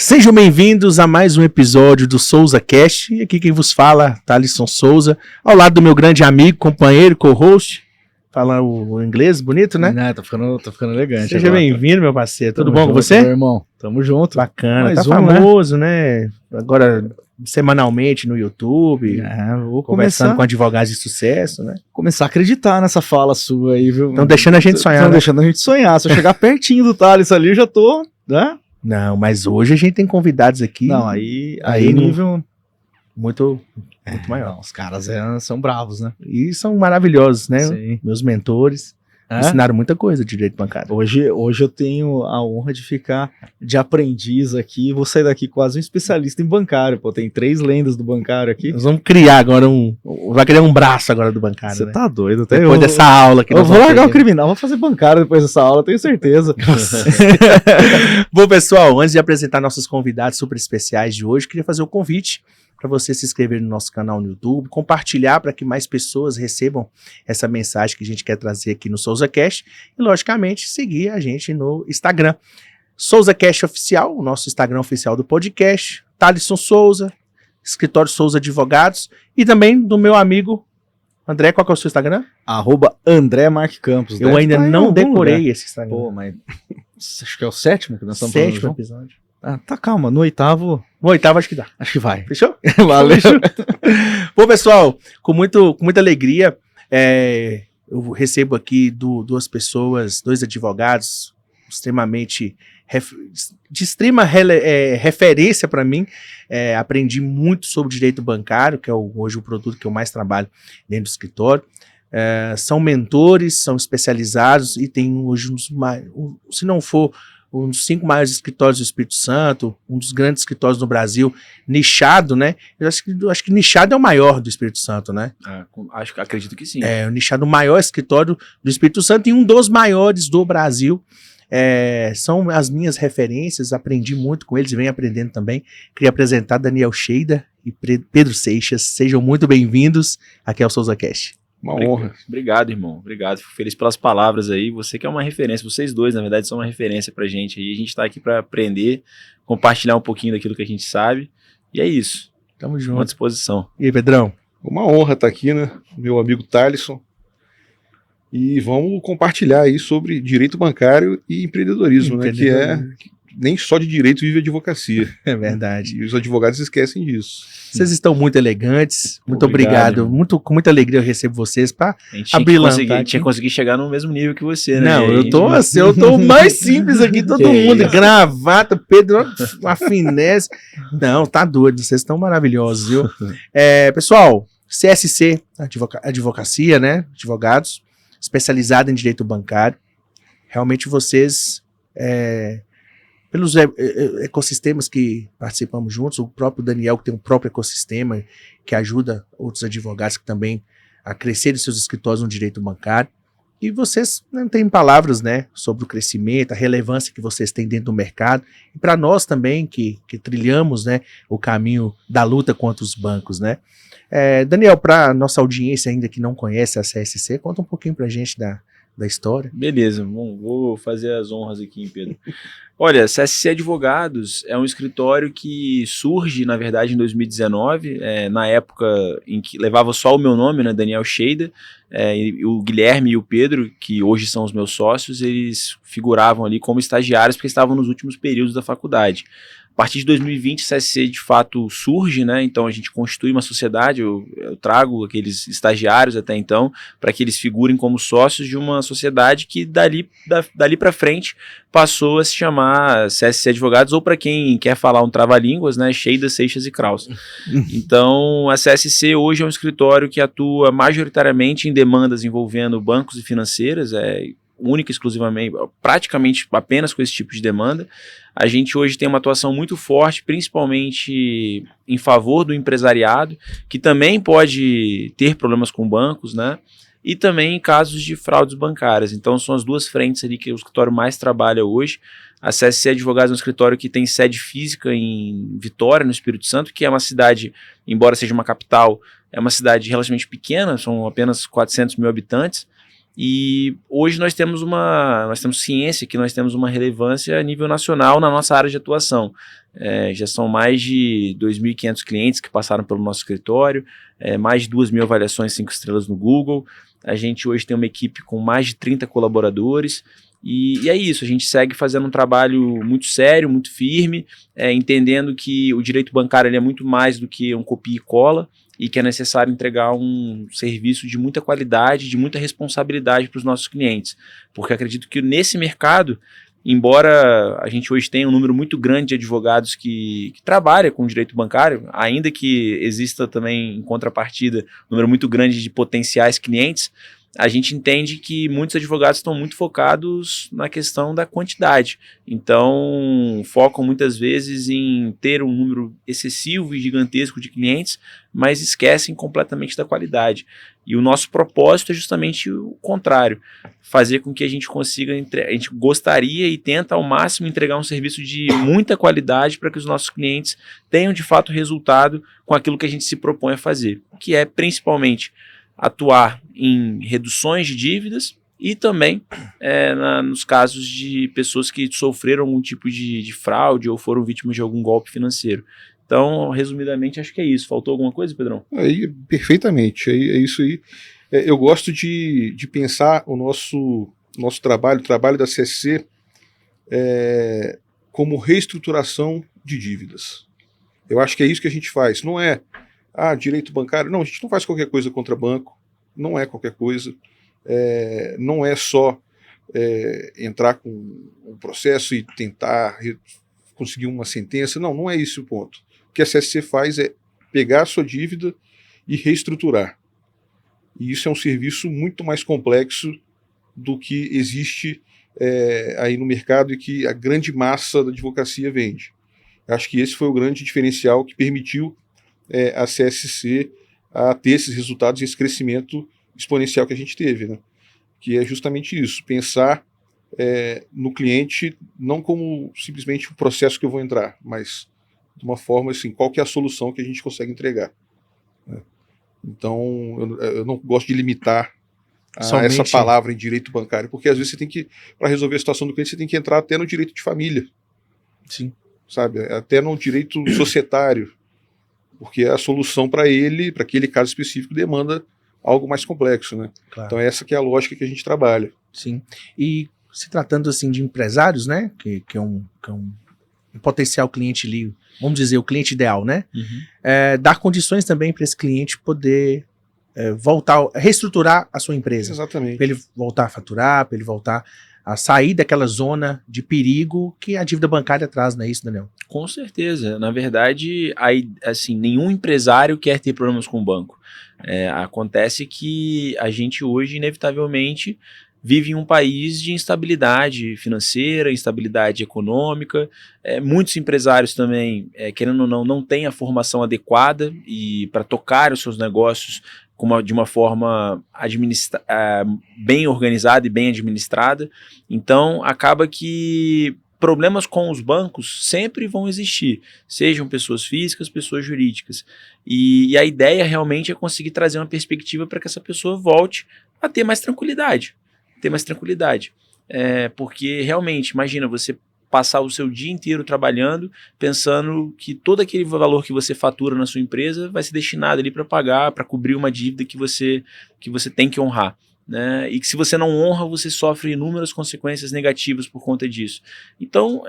Sejam bem-vindos a mais um episódio do Souza Cast. E aqui quem vos fala, Thalisson Souza, ao lado do meu grande amigo, companheiro, co-host. Fala o inglês bonito, né? Não, tá ficando elegante. Seja bem-vindo, meu parceiro. Tudo bom junto, com você? Meu irmão, tamo junto. Bacana, Mais tá famoso, né? Agora, semanalmente no YouTube, Vou conversando começar, com advogados de sucesso, né? começar a acreditar nessa fala sua aí, viu? Estão deixando a gente sonhar, Estão né? deixando a gente sonhar. Se eu chegar pertinho do Thales ali, eu já tô, né? Não, mas hoje a gente tem convidados aqui. Não, aí não- nível... muito maior. Não, os caras são bravos, né? E são maravilhosos, né? Sim. Meus mentores. É? Ensinaram muita coisa de direito bancário. Hoje eu tenho a honra de ficar de aprendiz aqui. Vou sair daqui quase um especialista em bancário. Pô, tem 3 lendas do bancário aqui. Nós vamos criar agora vai criar um braço agora do bancário, Você né? tá doido. Até Depois dessa aula que eu nós vou vamos largar o ter. criminal, vou fazer bancário depois dessa aula, tenho certeza. Bom, pessoal, antes de apresentar nossos convidados super especiais de hoje, queria fazer o convite para você se inscrever no nosso canal no YouTube, compartilhar para que mais pessoas recebam essa mensagem que a gente quer trazer aqui no SouzaCast e, logicamente, seguir a gente no Instagram. SouzaCast Oficial, o nosso Instagram oficial do podcast, Thalisson Souza, Escritório Souza Advogados e também do meu amigo André. Qual que é o seu Instagram? @André Marque Campos. Eu Deve ainda tá em não algum decorei lugar. esse Instagram. Pô, mas acho que é o 7º que nós estamos falando. 7º João. episódio. Ah, tá, calma, no 8º, No 8º acho que dá. acho que vai. Fechou? Valeu. Bom, pessoal, com muita alegria, eu recebo aqui duas pessoas, 2 advogados extremamente de extrema referência para mim. Aprendi muito sobre direito bancário, que é hoje o produto que eu mais trabalho dentro do escritório. São mentores, são especializados e tem hoje se não for um dos 5 maiores escritórios do Espírito Santo, um dos grandes escritórios no Brasil, nichado, né? Eu acho que nichado é o maior do Espírito Santo, né? Acredito que sim. O nichado, o maior escritório do Espírito Santo e um dos maiores do Brasil. São as minhas referências, aprendi muito com eles e venho aprendendo também. Queria apresentar Daniel Sheida e Pedro Seixas. Sejam muito bem-vindos aqui ao SouzaCast. Uma honra. Obrigado, irmão. Obrigado. Fico feliz pelas palavras aí. Você que é uma referência. Vocês dois, na verdade, são uma referência pra gente aí. A gente tá aqui pra aprender, compartilhar um pouquinho daquilo que a gente sabe. E é isso. Tamo À junto. disposição. E aí, Pedrão? Uma honra estar aqui, né? Meu amigo Thalisson. E vamos compartilhar aí sobre direito bancário e empreendedorismo, né? Que nem só de direito vive a advocacia. É verdade. E os advogados esquecem disso. Vocês estão muito elegantes. Muito Obrigado, obrigado. Com muita alegria eu recebo vocês para A gente tinha Abrir que lá, conseguir, tá a gente tinha que conseguir chegar no mesmo nível que você, né? Não, E aí, eu tô assim, eu tô o mais simples aqui, todo Que mundo, isso. gravata, Pedro, uma finesse. Não, tá doido, vocês estão maravilhosos, viu? Pessoal, CSC, advocacia, né? Advogados, especializado em direito bancário. Realmente vocês, pelos ecossistemas que participamos juntos, o próprio Daniel que tem um próprio ecossistema que ajuda outros advogados que também a crescerem seus escritórios no direito bancário. E vocês não têm palavras, né, sobre o crescimento, a relevância que vocês têm dentro do mercado. E para nós também, que trilhamos, né, o caminho da luta contra os bancos, né. Daniel, para nossa audiência ainda que não conhece a CSC, conta um pouquinho para a gente da história. Beleza, bom, vou fazer as honras aqui, hein, Pedro. Olha, CSC Advogados é um escritório que surge, na verdade, em 2019, na época em que levava só o meu nome, né, Daniel Sheida, e o Guilherme e o Pedro, que hoje são os meus sócios, eles figuravam ali como estagiários porque estavam nos últimos períodos da faculdade. A partir de 2020, o CSC de fato surge, né? Então a gente constitui uma sociedade, eu trago aqueles estagiários até então, para que eles figurem como sócios de uma sociedade que dali para frente passou a se chamar CSC Advogados, ou para quem quer falar um trava-línguas, né? Sheida, Seixas e Kraus. Então a CSC hoje é um escritório que atua majoritariamente em demandas envolvendo bancos e financeiras, única e exclusivamente, praticamente apenas com esse tipo de demanda. A gente hoje tem uma atuação muito forte, principalmente em favor do empresariado, que também pode ter problemas com bancos, né? E também em casos de fraudes bancárias. Então são as duas frentes ali que o escritório mais trabalha hoje. A CSC Advogados é um escritório que tem sede física em Vitória, no Espírito Santo, que é uma cidade, embora seja uma capital, é uma cidade relativamente pequena, são apenas 400 mil habitantes. E hoje nós temos ciência que nós temos uma relevância a nível nacional na nossa área de atuação. Já são mais de 2.500 clientes que passaram pelo nosso escritório, mais de 2.000 avaliações 5 estrelas no Google. A gente hoje tem uma equipe com mais de 30 colaboradores. E é isso, a gente segue fazendo um trabalho muito sério, muito firme, entendendo que o direito bancário ele é muito mais do que um copia e cola, e que é necessário entregar um serviço de muita qualidade, de muita responsabilidade para os nossos clientes. Porque acredito que nesse mercado, embora a gente hoje tenha um número muito grande de advogados que trabalham com direito bancário, ainda que exista também, em contrapartida, um número muito grande de potenciais clientes, a gente entende que muitos advogados estão muito focados na questão da quantidade. Então, focam muitas vezes em ter um número excessivo e gigantesco de clientes, mas esquecem completamente da qualidade. E o nosso propósito é justamente o contrário, fazer com que a gente consiga, a gente gostaria e tenta ao máximo entregar um serviço de muita qualidade para que os nossos clientes tenham de fato resultado com aquilo que a gente se propõe a fazer, que é principalmente atuar em reduções de dívidas e também nos casos de pessoas que sofreram algum tipo de fraude ou foram vítimas de algum golpe financeiro. Então, resumidamente, acho que é isso. Faltou alguma coisa, Pedrão? Perfeitamente, é isso aí. Eu gosto de pensar o nosso trabalho, o trabalho da CSC, como reestruturação de dívidas. Eu acho que é isso que a gente faz. Não é direito bancário. Não, a gente não faz qualquer coisa contra banco. Não é qualquer coisa. Não é só entrar com um processo e tentar conseguir uma sentença. Não, não é esse o ponto. O que a CSC faz é pegar a sua dívida e reestruturar. E isso é um serviço muito mais complexo do que existe aí no mercado e que a grande massa da advocacia vende. Acho que esse foi o grande diferencial que permitiu a CSC a ter esses resultados e esse crescimento exponencial que a gente teve, né? Que é justamente isso, pensar no cliente não como simplesmente um processo que eu vou entrar, mas de uma forma assim, qual que é a solução que a gente consegue entregar, né? Então, eu não gosto de limitar essa palavra em direito bancário, porque às vezes você tem que, para resolver a situação do cliente, você tem que entrar até no direito de família. Sim. Sabe? Até no direito societário, porque a solução para ele, para aquele caso específico, demanda algo mais complexo, né? Claro. Então essa que é a lógica que a gente trabalha. Sim. E se tratando assim de empresários, né, que é um potencial cliente ali, vamos dizer, o cliente ideal, né? Uhum. Dar condições também para esse cliente poder voltar, reestruturar a sua empresa. Exatamente. Para ele voltar a faturar, para ele voltar a sair daquela zona de perigo que a dívida bancária traz, não é isso, Daniel? Com certeza. Na verdade, assim, nenhum empresário quer ter problemas com o banco. Acontece que a gente hoje, inevitavelmente, vive em um país de instabilidade financeira, instabilidade econômica. Muitos empresários também, querendo ou não têm a formação adequada e para tocar os seus negócios de uma forma bem organizada e bem administrada. Então, acaba que problemas com os bancos sempre vão existir, sejam pessoas físicas, pessoas jurídicas. E a ideia realmente é conseguir trazer uma perspectiva para que essa pessoa volte a ter mais tranquilidade. Porque realmente, imagina você passar o seu dia inteiro trabalhando, pensando que todo aquele valor que você fatura na sua empresa vai ser destinado ali para pagar, para cobrir uma dívida que você tem que honrar, né? E que se você não honra, você sofre inúmeras consequências negativas por conta disso. Então,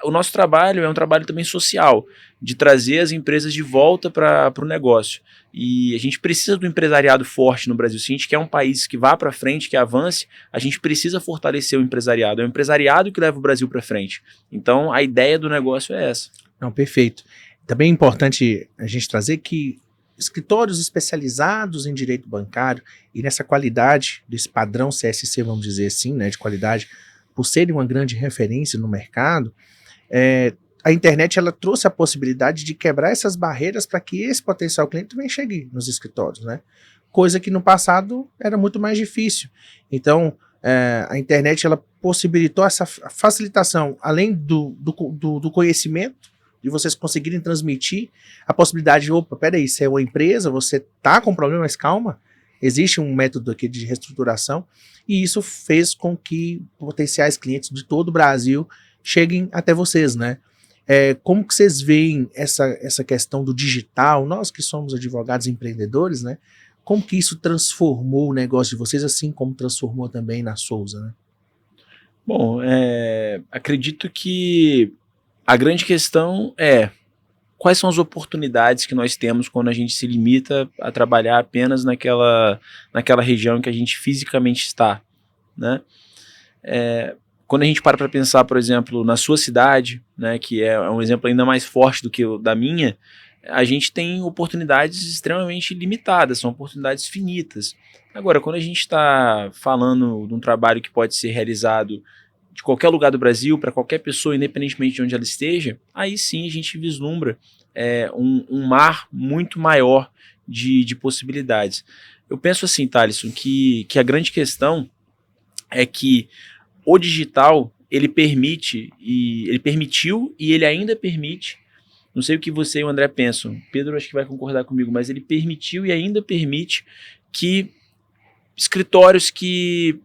o nosso trabalho é um trabalho também social, de trazer as empresas de volta para o negócio. E a gente precisa do empresariado forte no Brasil. Se a gente quer um país que vá para frente, que avance, a gente precisa fortalecer o empresariado. É o empresariado que leva o Brasil para frente. Então, a ideia do negócio é essa. Não, perfeito. Também é importante a gente trazer que escritórios especializados em direito bancário e nessa qualidade desse padrão CSC, vamos dizer assim, né, de qualidade, por serem uma grande referência no mercado, a internet ela trouxe a possibilidade de quebrar essas barreiras para que esse potencial cliente também chegue nos escritórios, né? Coisa que no passado era muito mais difícil. Então, a internet ela possibilitou essa facilitação, além do conhecimento, de vocês conseguirem transmitir a possibilidade de, opa, peraí, você é uma empresa, você tá com problema, mas calma, Existe um método aqui de reestruturação e isso fez com que potenciais clientes de todo o Brasil cheguem até vocês, né? Como que vocês veem essa questão do digital? Nós que somos advogados empreendedores, né? Como que isso transformou o negócio de vocês, assim como transformou também na Souza, né? Bom, acredito que a grande questão é quais são as oportunidades que nós temos quando a gente se limita a trabalhar apenas naquela região em que a gente fisicamente está, né? Quando a gente para pensar, por exemplo, na sua cidade, né, que é um exemplo ainda mais forte do que o da minha, a gente tem oportunidades extremamente limitadas, são oportunidades finitas. Agora, quando a gente está falando de um trabalho que pode ser realizado de qualquer lugar do Brasil, para qualquer pessoa, independentemente de onde ela esteja, aí sim a gente vislumbra um mar muito maior de possibilidades. Eu penso assim, Thalisson, que a grande questão é que o digital, ele permitiu e ele ainda permite, não sei o que você e o André pensam, Pedro acho que vai concordar comigo, mas ele permitiu e ainda permite que escritórios que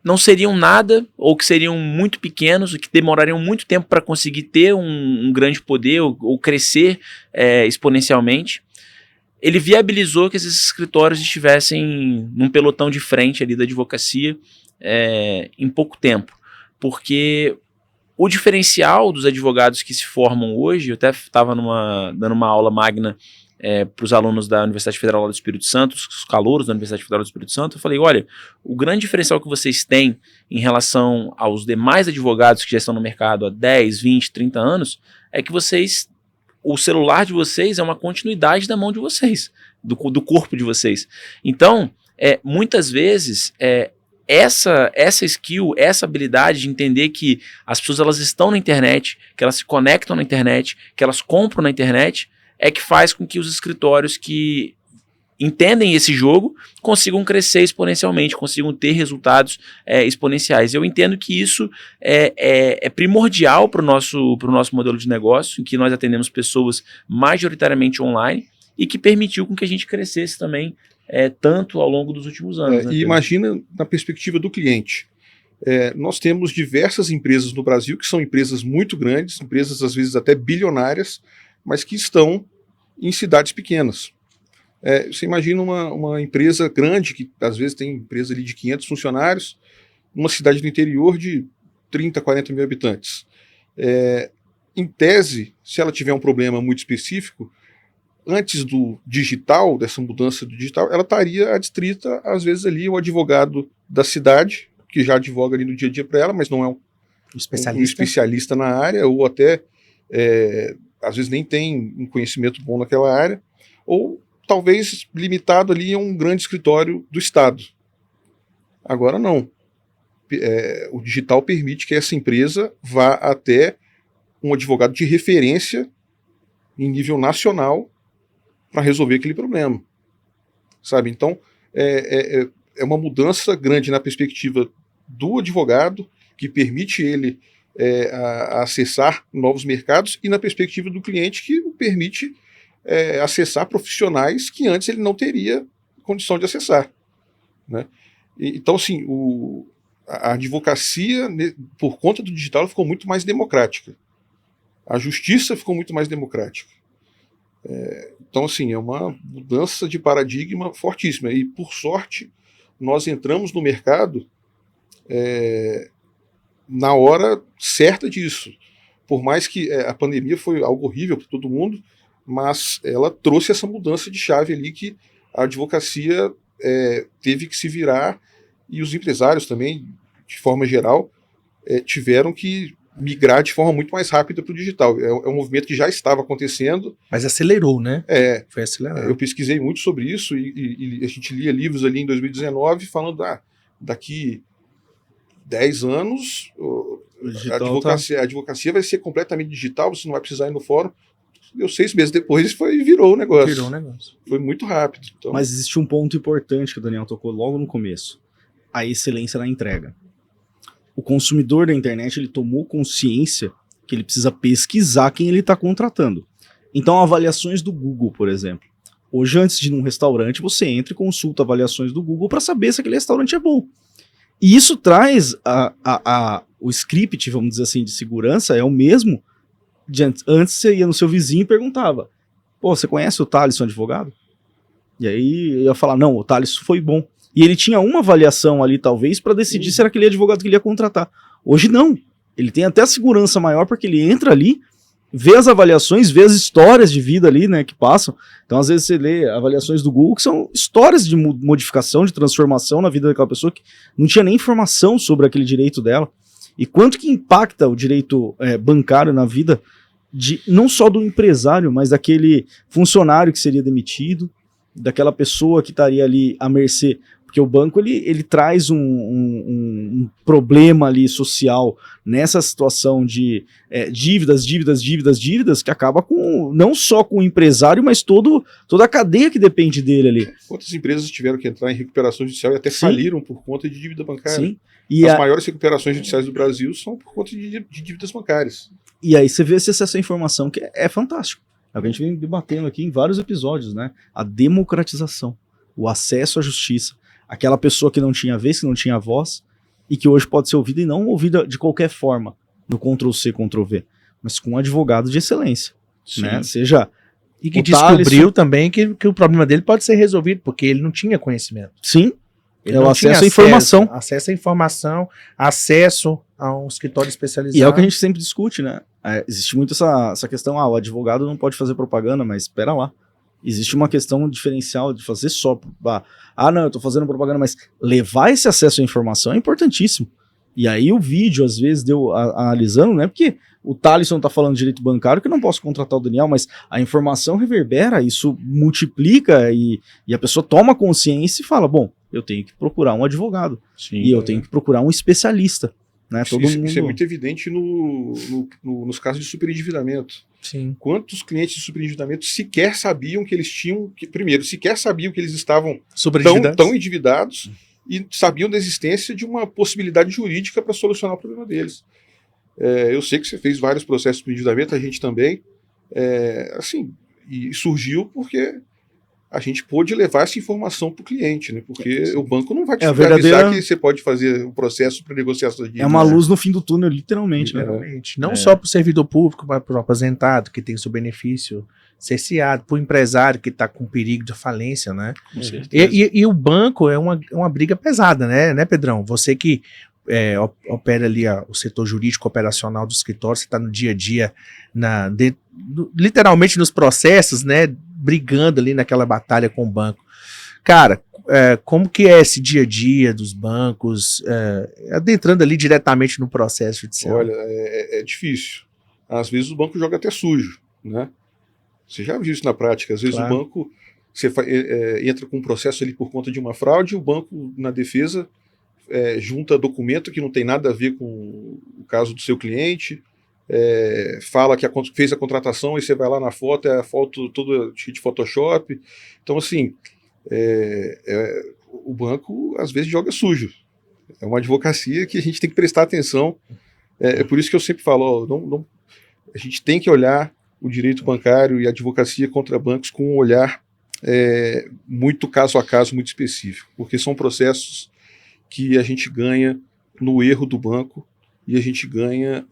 não seriam nada, ou que seriam muito pequenos, ou que demorariam muito tempo para conseguir ter um grande poder, ou crescer exponencialmente, ele viabilizou que esses escritórios estivessem num pelotão de frente ali da advocacia em pouco tempo, porque o diferencial dos advogados que se formam hoje, eu até estava dando uma aula magna para os alunos da Universidade Federal do Espírito Santo, os calouros da Universidade Federal do Espírito Santo, eu falei, olha, o grande diferencial que vocês têm em relação aos demais advogados que já estão no mercado há 10, 20, 30 anos, é que o celular de vocês é uma continuidade da mão de vocês, do corpo de vocês. Então, muitas vezes, essa skill, essa habilidade de entender que as pessoas elas estão na internet, que elas se conectam na internet, que elas compram na internet, é que faz com que os escritórios que entendem esse jogo consigam crescer exponencialmente, consigam ter resultados exponenciais. Eu entendo que isso é primordial para o nosso modelo de negócio, em que nós atendemos pessoas majoritariamente online e que permitiu com que a gente crescesse também tanto ao longo dos últimos anos. E imagina na perspectiva do cliente. Nós temos diversas empresas no Brasil que são empresas muito grandes, empresas às vezes até bilionárias, mas que estão em cidades pequenas. Você imagina uma empresa grande, que às vezes tem empresa ali de 500 funcionários, numa cidade do interior de 30, 40 mil habitantes. Em tese, se ela tiver um problema muito específico, antes do digital, dessa mudança do digital, ela estaria adstrita, às vezes, ali o advogado da cidade, que já advoga ali no dia a dia para ela, mas não é um especialista na área, ou até, às vezes, nem tem um conhecimento bom naquela área, ou talvez limitado ali a um grande escritório do Estado. Agora não. O digital permite que essa empresa vá até um advogado de referência em nível nacional para resolver aquele problema, sabe? Então, é uma mudança grande na perspectiva do advogado, que permite ele acessar novos mercados, e na perspectiva do cliente, que o permite acessar profissionais que antes ele não teria condição de acessar, né? Então, assim, a advocacia, por conta do digital, ficou muito mais democrática. A justiça ficou muito mais democrática. Então, assim, é uma mudança de paradigma fortíssima. E, por sorte, nós entramos no mercado na hora certa disso. Por mais que a pandemia foi algo horrível para todo mundo, mas ela trouxe essa mudança de chave ali, que a advocacia teve que se virar, e os empresários também, de forma geral, tiveram que migrar de forma muito mais rápida para o digital. É um movimento que já estava acontecendo. Mas acelerou, né? Foi acelerado. Eu pesquisei muito sobre isso, e a gente lia livros ali em 2019 falando, daqui 10 anos a advocacia vai ser completamente digital, você não vai precisar ir no fórum. Deu 6 meses depois, virou o negócio. Foi muito rápido. Então... Mas existe um ponto importante que o Daniel tocou logo no começo: a excelência na entrega. O consumidor da internet, ele tomou consciência que ele precisa pesquisar quem ele está contratando. Então, avaliações do Google, por exemplo. Hoje, antes de ir num restaurante, você entra e consulta avaliações do Google para saber se aquele restaurante é bom. E isso traz o script, vamos dizer assim, de segurança, é o mesmo de antes você ia no seu vizinho e perguntava, pô, você conhece o Thaleson advogado? E aí eu ia falar, não, o Thaleson foi bom. E ele tinha uma avaliação ali, talvez, para decidir se era aquele advogado que ele ia contratar. Hoje não. Ele tem até a segurança maior porque ele entra ali, vê as avaliações, vê as histórias de vida ali, né, que passam. Então, às vezes, você lê avaliações do Google que são histórias de modificação, de transformação na vida daquela pessoa que não tinha nem informação sobre aquele direito dela. E quanto que impacta o direito bancário na vida não só do empresário, mas daquele funcionário que seria demitido, daquela pessoa que estaria ali à mercê. Porque o banco ele traz um problema ali social nessa situação de dívidas, que acaba com não só com o empresário, mas toda a cadeia que depende dele ali. Quantas empresas tiveram que entrar em recuperação judicial e até faliram por conta de dívida bancária? Sim. E as maiores recuperações judiciais do Brasil são por conta de dívidas bancárias. E aí você vê esse acesso à informação que é fantástico. É o que a gente vem debatendo aqui em vários episódios, né? A democratização, o acesso à justiça. Aquela pessoa que não tinha vez, que não tinha voz, e que hoje pode ser ouvida e não ouvida de qualquer forma, no Ctrl-C, Ctrl-V, mas com um advogado de excelência. Né? Seja e que descobriu também que o problema dele pode ser resolvido, porque ele não tinha conhecimento. Sim, ele o acesso à informação. Acesso à informação, acesso a um escritório especializado. E é o que a gente sempre discute, né? Existe muito essa questão, o advogado não pode fazer propaganda, mas espera lá. Existe uma questão diferencial de fazer só... não, eu tô fazendo propaganda, mas levar esse acesso à informação é importantíssimo. E aí o vídeo, às vezes, analisando, não é porque o Thaleson tá falando de direito bancário que eu não posso contratar o Daniel, mas a informação reverbera, isso multiplica e a pessoa toma consciência e fala, bom, eu tenho que procurar um advogado. Sim, e eu tenho que procurar um especialista. Né? Isso é muito evidente nos casos de superendividamento. Sim. Quantos clientes de superendividamento sequer sabiam que eles tinham... sequer sabiam que eles estavam tão endividados e sabiam da existência de uma possibilidade jurídica para solucionar o problema deles. Eu sei que você fez vários processos de superendividamento, a gente também. E surgiu porque a gente pôde levar essa informação para o cliente, né? Porque o banco não vai te avisar que você pode fazer um processo para negociar suas dívidas. É uma luz no fim do túnel, literalmente. Né? Não só para o servidor público, mas para o aposentado, que tem seu benefício cerceado, para o empresário que está com perigo de falência, né? Com certeza. E o banco é uma briga pesada, né, Pedrão? Você que opera ali o setor jurídico operacional do escritório, você está no dia a dia, literalmente nos processos, né? Brigando ali naquela batalha com o banco. Cara, como que é esse dia a dia dos bancos, adentrando ali diretamente no processo judicial? Olha, é difícil. Às vezes o banco joga até sujo, né? Você já viu isso na prática. Às vezes o banco entra com um processo ali por conta de uma fraude, e o banco, na defesa, junta documento que não tem nada a ver com o caso do seu cliente, fala que fez a contratação e você vai lá na foto, é a foto toda cheia de Photoshop. Então, assim, o banco às vezes joga sujo. É uma advocacia que a gente tem que prestar atenção. É por isso que eu sempre falo, a gente tem que olhar o direito bancário e a advocacia contra bancos com um olhar muito caso a caso, muito específico, porque são processos que a gente ganha no erro do banco e a gente ganha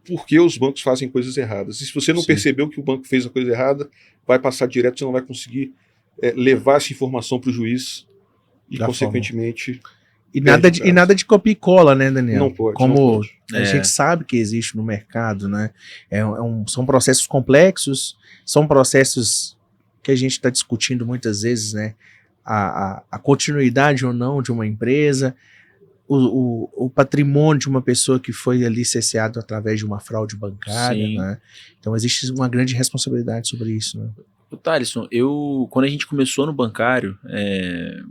porque os bancos fazem coisas erradas. E se você não percebeu que o banco fez a coisa errada, vai passar direto, você não vai conseguir levar essa informação para o juiz e, consequentemente... E nada de copia e cola, né, Daniel? Não pode. Como a gente sabe que existe no mercado, né? São processos complexos, são processos que a gente está discutindo muitas vezes, né? A continuidade ou não de uma empresa, o patrimônio de uma pessoa que foi ali cerceado através de uma fraude bancária, né? Então existe uma grande responsabilidade sobre isso, né? Thaleson, quando a gente começou no bancário,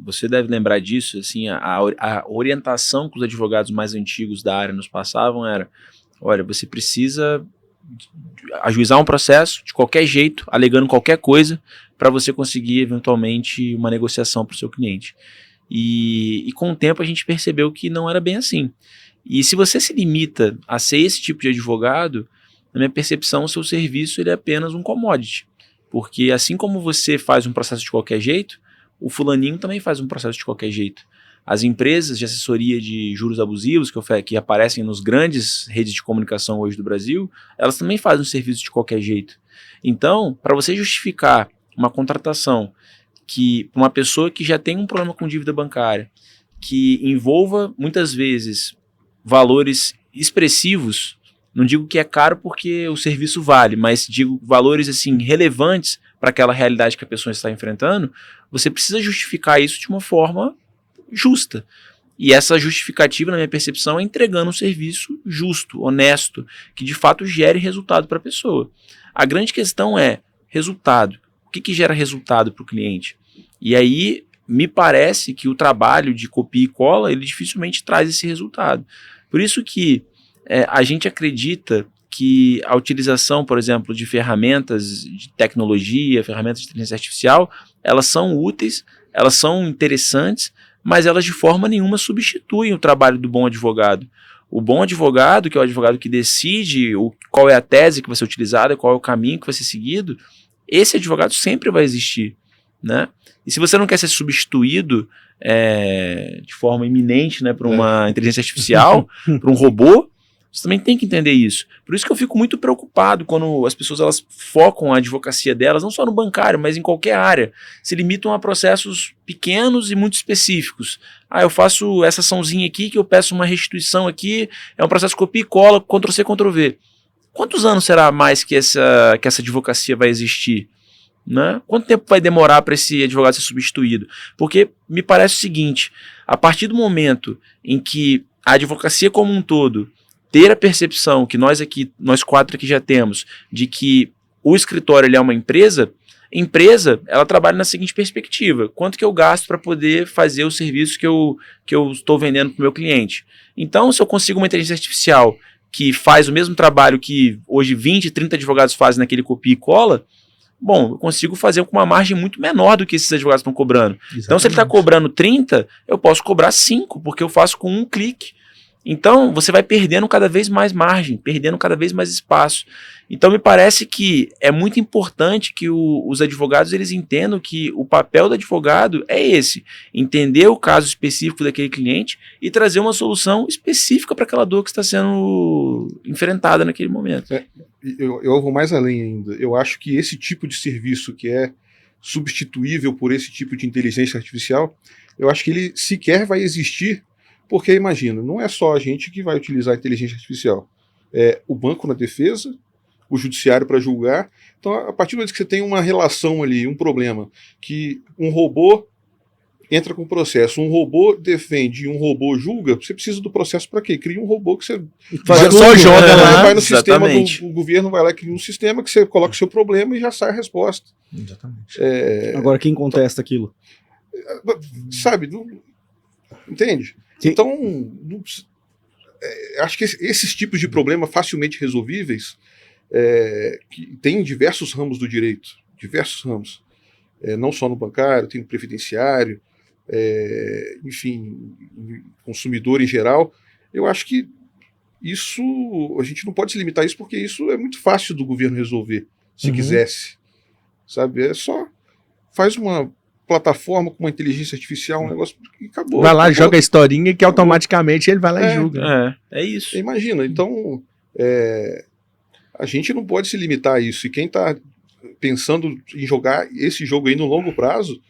você deve lembrar disso, assim, a orientação que os advogados mais antigos da área nos passavam era, olha, você precisa ajuizar um processo de qualquer jeito, alegando qualquer coisa, para você conseguir, eventualmente, uma negociação para o seu cliente. E com o tempo a gente percebeu que não era bem assim. E se você se limita a ser esse tipo de advogado, na minha percepção, o seu serviço ele é apenas um commodity. Porque assim como você faz um processo de qualquer jeito, o fulaninho também faz um processo de qualquer jeito. As empresas de assessoria de juros abusivos que aparecem nos grandes redes de comunicação hoje do Brasil, elas também fazem um serviço de qualquer jeito. Então, para você justificar uma contratação que uma pessoa que já tem um problema com dívida bancária, que envolva muitas vezes valores expressivos, não digo que é caro porque o serviço vale, mas digo valores assim relevantes para aquela realidade que a pessoa está enfrentando, você precisa justificar isso de uma forma justa. E essa justificativa, na minha percepção, é entregando um serviço justo, honesto, que de fato gere resultado para a pessoa. A grande questão é resultado. O que gera resultado para o cliente? E aí, me parece que o trabalho de copia e cola, ele dificilmente traz esse resultado. Por isso que a gente acredita que a utilização, por exemplo, de ferramentas de tecnologia, ferramentas de inteligência artificial, elas são úteis, elas são interessantes, mas elas de forma nenhuma substituem o trabalho do bom advogado. O bom advogado, que é o advogado que decide qual é a tese que vai ser utilizada, qual é o caminho que vai ser seguido, esse advogado sempre vai existir, né? E se você não quer ser substituído de forma iminente, né, por uma inteligência artificial, por um robô, você também tem que entender isso. Por isso que eu fico muito preocupado quando as pessoas elas focam a advocacia delas, não só no bancário, mas em qualquer área. Se limitam a processos pequenos e muito específicos. Eu faço essa açãozinha aqui, que eu peço uma restituição aqui, é um processo copia e cola, Ctrl-C, Ctrl-V. Quantos anos será mais que essa advocacia vai existir? Né? Quanto tempo vai demorar para esse advogado ser substituído? Porque me parece o seguinte, a partir do momento em que a advocacia como um todo ter a percepção que nós quatro aqui já temos, de que o escritório ele é uma empresa, ela trabalha na seguinte perspectiva: quanto que eu gasto para poder fazer o serviço que eu estou vendendo para o meu cliente? Então, se eu consigo uma inteligência artificial que faz o mesmo trabalho que hoje 20, 30 advogados fazem naquele copia e cola, bom, eu consigo fazer com uma margem muito menor do que esses advogados estão cobrando. Exatamente. Então, se ele está cobrando 30, eu posso cobrar 5, porque eu faço com um clique. Então, você vai perdendo cada vez mais margem, perdendo cada vez mais espaço. Então, me parece que é muito importante que os advogados eles entendam que o papel do advogado é esse, entender o caso específico daquele cliente e trazer uma solução específica para aquela dor que está sendo enfrentada naquele momento. Eu vou mais além ainda. Eu acho que esse tipo de serviço que é substituível por esse tipo de inteligência artificial, eu acho que ele sequer vai existir. Porque, imagina, não é só a gente que vai utilizar a inteligência artificial. É o banco na defesa, o judiciário para julgar. Então, a partir do momento que você tem uma relação ali, um problema, que um robô entra com o processo, um robô defende e um robô julga, você precisa do processo para quê? Cria um robô que você só joga lá. Vai no sistema do governo, vai lá e cria um sistema que você coloca o seu problema e já sai a resposta. Exatamente. Agora, quem contesta aquilo? Sabe, entende? Então, acho que esses tipos de problema facilmente resolvíveis, que tem em diversos ramos do direito, diversos ramos, não só no bancário, tem no previdenciário, enfim, consumidor em geral, eu acho que isso, a gente não pode se limitar a isso porque isso é muito fácil do governo resolver, se quisesse, sabe? É só, faz uma plataforma com uma inteligência artificial, um negócio que acabou. Vai lá, joga a historinha que automaticamente ele vai lá e julga. É isso. Imagina, então a gente não pode se limitar a isso. E quem está pensando em jogar esse jogo aí no longo prazo,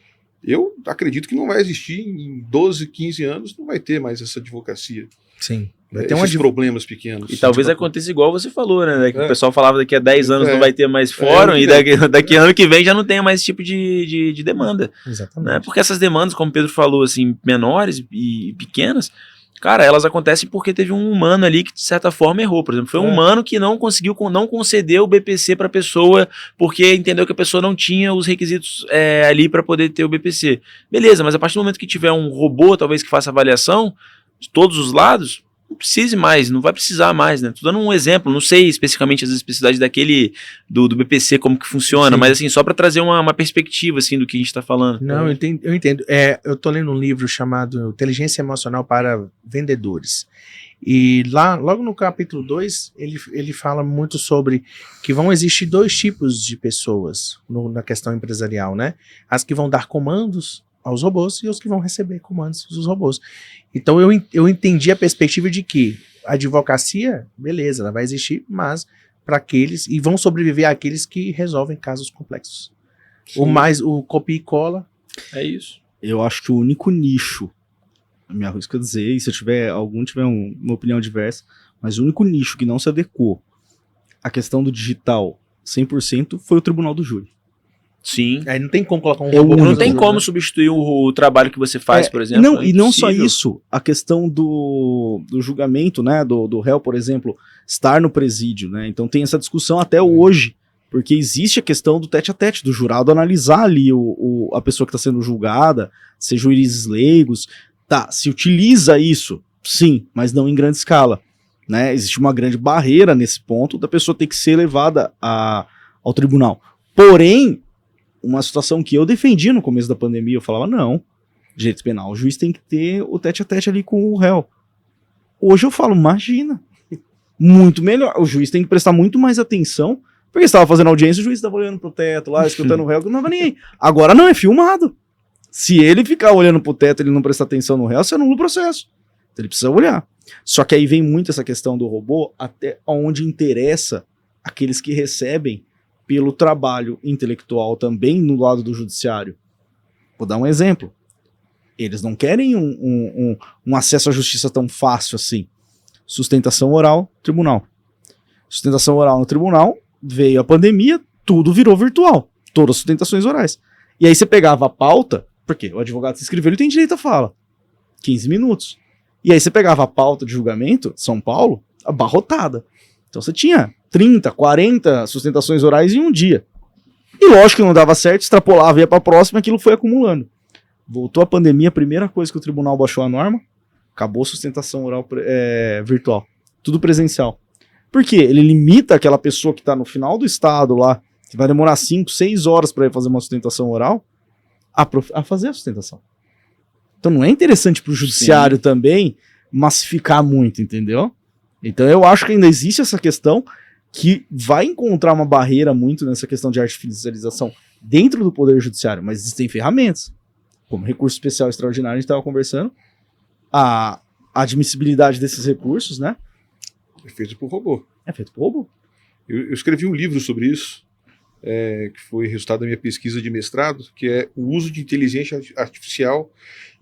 eu acredito que não vai existir em 12, 15 anos, não vai ter mais essa advocacia. Sim. Vai ter esses problemas pequenos. E talvez aconteça igual você falou, né? Que o pessoal falava daqui a 10 anos não vai ter mais fórum e daqui a ano que vem já não tem mais esse tipo de demanda. Exatamente. Né? Porque essas demandas, como o Pedro falou, assim, menores e pequenas, cara, elas acontecem porque teve um humano ali que de certa forma errou. Por exemplo, foi um humano que não concedeu o BPC para a pessoa porque entendeu que a pessoa não tinha os requisitos ali para poder ter o BPC. Beleza, mas a partir do momento que tiver um robô, talvez, que faça avaliação de todos os lados, não precise mais, não vai precisar mais, né? Tô dando um exemplo, não sei especificamente as especificidades do BPC, como que funciona, mas assim, só para trazer uma perspectiva, assim, do que a gente tá falando. Não, eu entendo. Eu tô lendo um livro chamado Inteligência Emocional para Vendedores. E lá, logo no capítulo 2, ele fala muito sobre que vão existir 2 tipos de pessoas na questão empresarial, né? As que vão dar comandos aos robôs e os que vão receber comandos dos robôs. Então eu entendi a perspectiva de que a advocacia, beleza, ela vai existir, mas para aqueles, e vão sobreviver àqueles que resolvem casos complexos. O copia e cola. É isso. Eu acho que o único nicho, me arrisco a dizer, e se eu tiver uma opinião diversa, mas o único nicho que não se adequou à questão do digital 100% foi o tribunal do júri. Sim. Aí não tem como colocar um É o robô. único. Não tem como substituir o trabalho que você faz, por exemplo. Não, é e não só impossível. isso, a questão do julgamento, né, do réu, por exemplo, estar no presídio, né, então tem essa discussão até hoje, porque existe a questão do tete-a-tete, do jurado analisar ali a pessoa que está sendo julgada, ser juízes leigos, tá, se utiliza isso, sim, mas não em grande escala, né, existe uma grande barreira nesse ponto da pessoa ter que ser levada ao tribunal. Porém, uma situação que eu defendia no começo da pandemia, eu falava, não, direito penal, o juiz tem que ter o tete-a-tete ali com o réu. Hoje eu falo, imagina, muito melhor, o juiz tem que prestar muito mais atenção, porque estava fazendo audiência, o juiz estava olhando pro teto lá, escutando o réu, que não estava nem aí. Agora não, é filmado. Se ele ficar olhando pro teto e ele não prestar atenção no réu, você anula o processo. Então ele precisa olhar. Só que aí vem muito essa questão do robô, até onde interessa aqueles que recebem pelo trabalho intelectual também no lado do judiciário. Vou dar um exemplo. Eles não querem um acesso à justiça tão fácil assim. Sustentação oral, tribunal. Sustentação oral no tribunal, veio a pandemia, tudo virou virtual. Todas as sustentações orais. E aí você pegava a pauta, porque o advogado se inscreveu, ele tem direito à fala. 15 minutos. E aí você pegava a pauta de julgamento, São Paulo, abarrotada. Então você tinha 30, 40 sustentações orais em um dia. E lógico que não dava certo, extrapolava, ia para a próxima, aquilo foi acumulando. Voltou a pandemia, a primeira coisa que o tribunal baixou a norma, acabou a sustentação oral virtual. Tudo presencial. Por quê? Ele limita aquela pessoa que está no final do estado lá, que vai demorar 5, 6 horas para ir fazer uma sustentação oral, a fazer a sustentação. Então não é interessante para o judiciário também massificar muito, entendeu? Então eu acho que ainda existe essa questão que vai encontrar uma barreira muito nessa questão de artificialização dentro do Poder Judiciário, mas existem ferramentas, como recurso especial extraordinário, a gente estava conversando, a admissibilidade desses recursos, né? É feito por robô. É feito por robô. Eu escrevi um livro sobre isso, que foi resultado da minha pesquisa de mestrado, que é o uso de inteligência artificial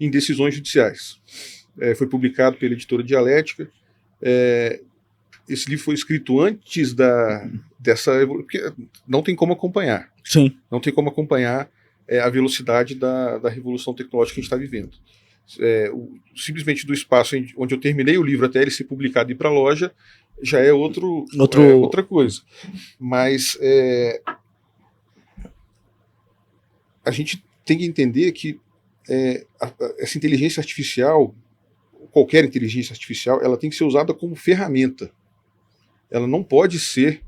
em decisões judiciais. Foi publicado pela editora Dialética. Esse livro foi escrito antes dessa evolução, porque não tem como acompanhar. Sim. Não tem como acompanhar a velocidade da revolução tecnológica que a gente está vivendo. Simplesmente do espaço onde eu terminei o livro até ele ser publicado e ir para a loja, já é outra coisa. Mas a gente tem que entender que essa inteligência artificial, qualquer inteligência artificial, ela tem que ser usada como ferramenta. Ela não pode ser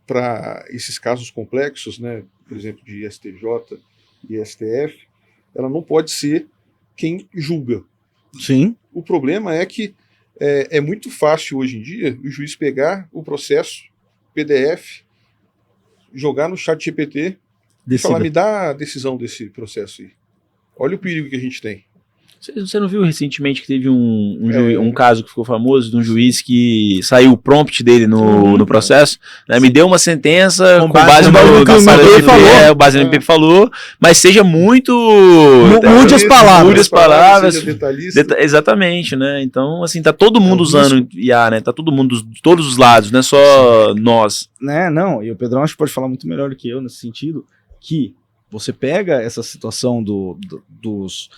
para esses casos complexos, né, por exemplo, de STJ e STF, ela não pode ser quem julga. Sim. O problema é que é muito fácil hoje em dia o juiz pegar o processo, PDF, jogar no chat GPT e falar, me dá a decisão desse processo aí. Olha o perigo que a gente tem. Você não viu recentemente que teve um caso que ficou famoso de um juiz que saiu o prompt dele no processo, né? Me deu uma sentença com base no que o base no MP falou, mas seja muito... Mude as palavras. Mude as palavras. Seja detalhista. Exatamente, né? Então, assim, tá todo mundo usando IA, né? Tá todo mundo, de todos os lados, não é só nós. Né, não, e o Pedrão acho que pode falar muito melhor do que eu nesse sentido, que você pega essa situação dos...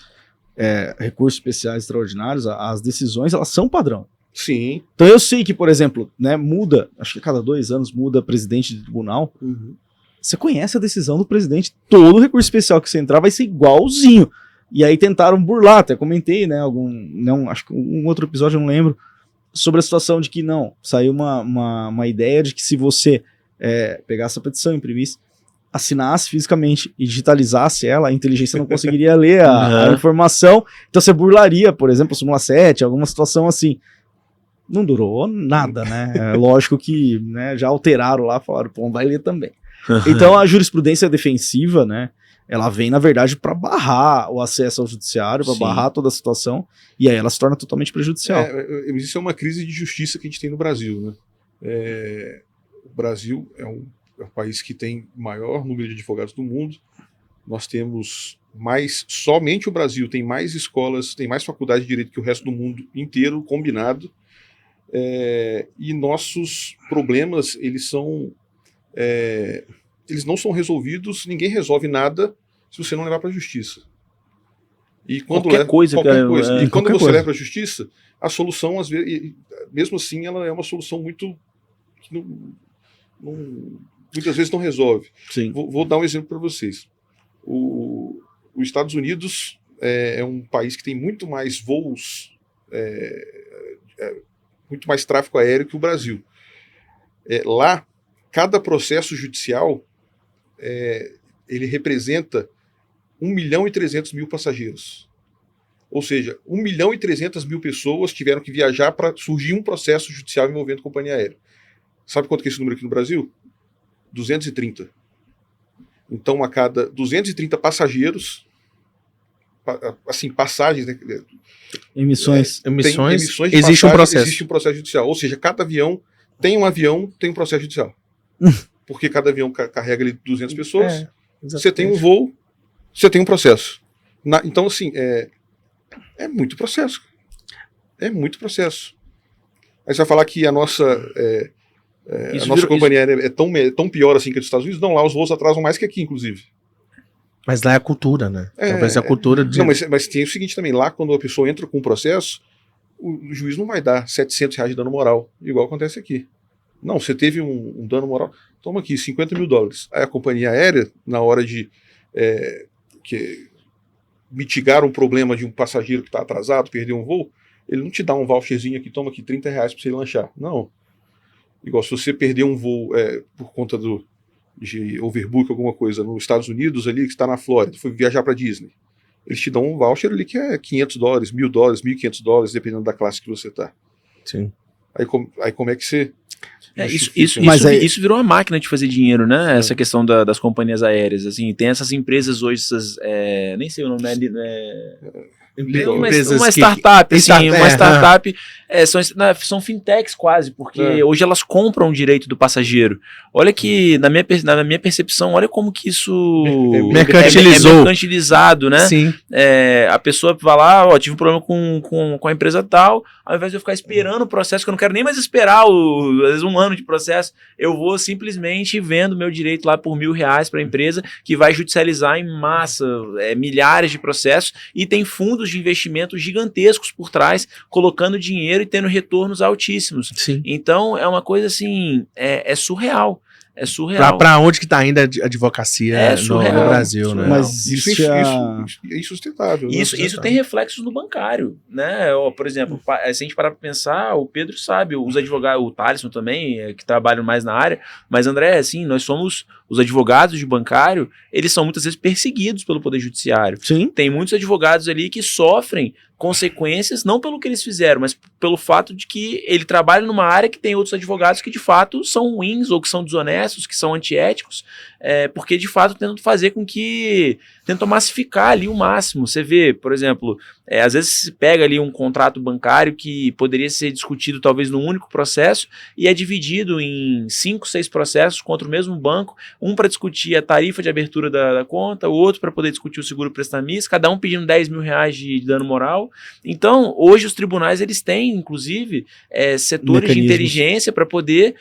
recursos especiais extraordinários, as decisões, elas são padrão. Sim. Então eu sei que, por exemplo, né, muda, acho que a cada 2 anos muda presidente de tribunal. Uhum. Você conhece a decisão do presidente, todo recurso especial que você entrar vai ser igualzinho. E aí tentaram burlar, até comentei, né, acho que um outro episódio, eu não lembro, sobre a situação de que não, saiu uma ideia de que se você pegasse a petição, imprimisse, assinasse fisicamente e digitalizasse ela, a inteligência não conseguiria ler a informação, então você burlaria, por exemplo, o Súmula 7, alguma situação assim. Não durou nada, né? É lógico que, né, já alteraram lá, falaram, pô, vai ler também. Então a jurisprudência defensiva, né, ela vem, na verdade, para barrar o acesso ao judiciário, para barrar toda a situação, e aí ela se torna totalmente prejudicial. Isso é uma crise de justiça que a gente tem no Brasil, né? O Brasil é um país que tem maior número de advogados do mundo. Nós temos somente o Brasil tem mais escolas, tem mais faculdades de direito que o resto do mundo inteiro combinado. E nossos problemas, eles não são resolvidos, ninguém resolve nada se você não levar para a justiça. E quando qualquer coisa. E quando você leva para a justiça, a solução, às vezes, mesmo assim, ela é uma solução muito que muitas vezes não resolve. Sim. Vou dar um exemplo para vocês. Os Estados Unidos é um país que tem muito mais voos, muito mais tráfego aéreo que o Brasil. Lá, cada processo judicial ele representa 1.300.000 passageiros. Ou seja, 1.300.000 pessoas tiveram que viajar para surgir um processo judicial envolvendo companhia aérea. Sabe quanto que é esse número aqui no Brasil? 230. Então, a cada 230 passageiros, assim, passagens, né, emissões existe um processo. Existe um processo judicial. Ou seja, cada avião tem um processo judicial. Porque cada avião carrega ali 200 pessoas, você tem um voo, você tem um processo. Então, assim, é muito processo. É muito processo. Aí você vai falar que a nossa companhia aérea é tão pior assim que a dos Estados Unidos? Não, lá os voos atrasam mais que aqui, inclusive. Mas lá é a cultura, né? Talvez a cultura de... Não, mas tem o seguinte também, lá quando a pessoa entra com um processo, o juiz não vai dar R$700 de dano moral, igual acontece aqui. Não, você teve um dano moral, toma aqui, $50.000. Aí a companhia aérea, na hora de mitigar um problema de um passageiro que está atrasado, perdeu um voo, ele não te dá um voucherzinho aqui, toma aqui R$30 para você lanchar. Não. Igual se você perder um voo por conta de overbook, alguma coisa, nos Estados Unidos ali, que está na Flórida, foi viajar para Disney. Eles te dão um voucher ali que é $500, $1.000, $1.500, dependendo da classe que você está. Sim. Aí como é que você... Isso virou uma máquina de fazer dinheiro, né? Essa questão das companhias aéreas, assim, tem essas empresas hoje, nem sei o nome, uma startup, assim, uma startup, são fintechs quase, porque hoje elas compram o direito do passageiro. Olha que, na minha percepção, olha como que isso mercantilizou. É mercantilizado, né? Sim. A pessoa vai lá, tive um problema com a empresa tal, ao invés de eu ficar esperando o processo, que eu não quero nem mais esperar, às vezes 1 ano de processo, eu vou simplesmente vendo meu direito lá por R$1.000 para a empresa, que vai judicializar em massa, milhares de processos, e tem fundos de investimento gigantescos por trás, colocando dinheiro e tendo retornos altíssimos. Sim. Então, é uma coisa assim, é surreal. É surreal. Pra onde que tá ainda a advocacia no Brasil, né? Mas isso é insustentável. Isso tem reflexos no bancário, né? Por exemplo, se a gente parar pra pensar, o Pedro sabe, os advogados, o Thaleson também, que trabalham mais na área, mas André, assim, nós somos os advogados de bancário, eles são muitas vezes perseguidos pelo Poder Judiciário. Sim. Tem muitos advogados ali que sofrem consequências, não pelo que eles fizeram, mas pelo fato de que ele trabalha numa área que tem outros advogados que de fato são ruins, ou que são desonestos, que são antiéticos, porque de fato tentam massificar ali o máximo. Você vê, por exemplo, às vezes se pega ali um contrato bancário que poderia ser discutido talvez num único processo e é dividido em 5, 6 processos contra o mesmo banco, um para discutir a tarifa de abertura da conta, o outro para poder discutir o seguro prestamista, cada um pedindo R$10.000 de dano moral. Então, hoje os tribunais eles têm, inclusive, setores de inteligência para poder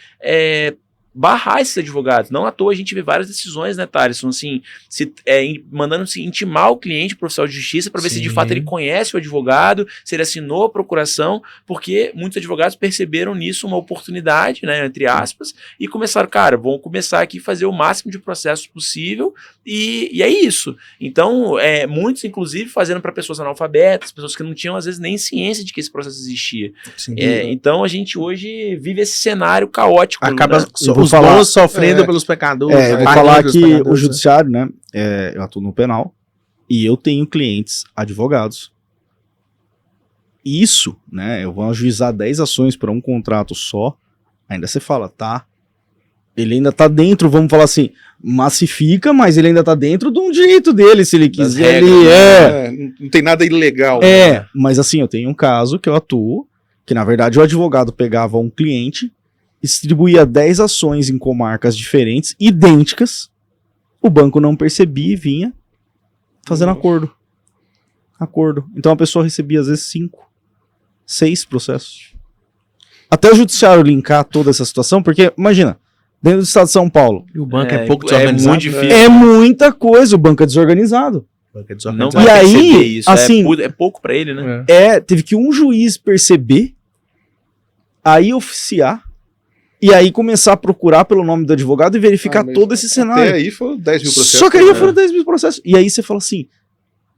barrar esses advogados. Não à toa a gente vê várias decisões, né, Thaleson, assim, mandando-se intimar o cliente pro oficial de justiça para ver se de fato ele conhece o advogado, se ele assinou a procuração, porque muitos advogados perceberam nisso uma oportunidade, né, entre aspas, e começaram, vamos começar aqui a fazer o máximo de processos possível, e é isso. Então, muitos, inclusive, fazendo para pessoas analfabetas, pessoas que não tinham, às vezes, nem ciência de que esse processo existia. Então, a gente hoje vive esse cenário caótico. Acaba Os bons sofrendo pelos pecadores. Eu vou pagando falar pelos que pecadores, o judiciário, né? Eu atuo no penal e eu tenho clientes advogados. Isso, né? Eu vou ajuizar 10 ações para um contrato só. Ainda você fala, tá? Ele ainda tá dentro, vamos falar assim, massifica, mas ele ainda tá dentro de um direito dele, se ele quiser. Não tem nada ilegal. Mas assim, eu tenho um caso que eu atuo, que na verdade o advogado pegava um cliente, distribuía 10 ações em comarcas diferentes, idênticas, o banco não percebia e vinha fazendo acordo. Então a pessoa recebia às vezes 5, 6 processos. Até o judiciário linkar toda essa situação, porque, imagina, dentro do estado de São Paulo, E o banco é pouco desorganizado. muito difícil. é muita coisa, o banco é desorganizado. O banco é Não desorganizado. vai E aí, perceber isso. assim, É pouco pra ele, né? Teve que um juiz perceber, aí oficiar, e aí começar a procurar pelo nome do advogado e verificar mas todo esse cenário. Até aí foram 10 mil processos. Só que aí foram 10 mil processos. E aí você fala assim,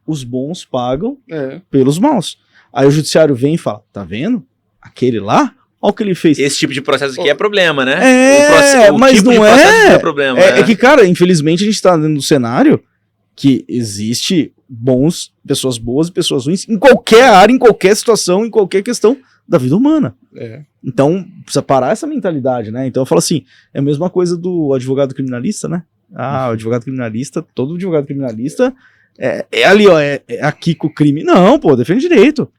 os bons pagam pelos maus. Aí o judiciário vem e fala, tá vendo? Aquele lá, olha o que ele fez. Esse tipo de processo aqui é problema, né? Mas tipo não de processo é. é problema. É que, cara, infelizmente a gente tá dentro do cenário que existe pessoas boas e pessoas ruins em qualquer área, em qualquer situação, em qualquer questão da vida humana. Então, precisa parar essa mentalidade, né? Então eu falo assim, é a mesma coisa do advogado criminalista, né? O advogado criminalista, todo advogado criminalista é ali, ó, é aqui com o crime. Não, pô, defende direito.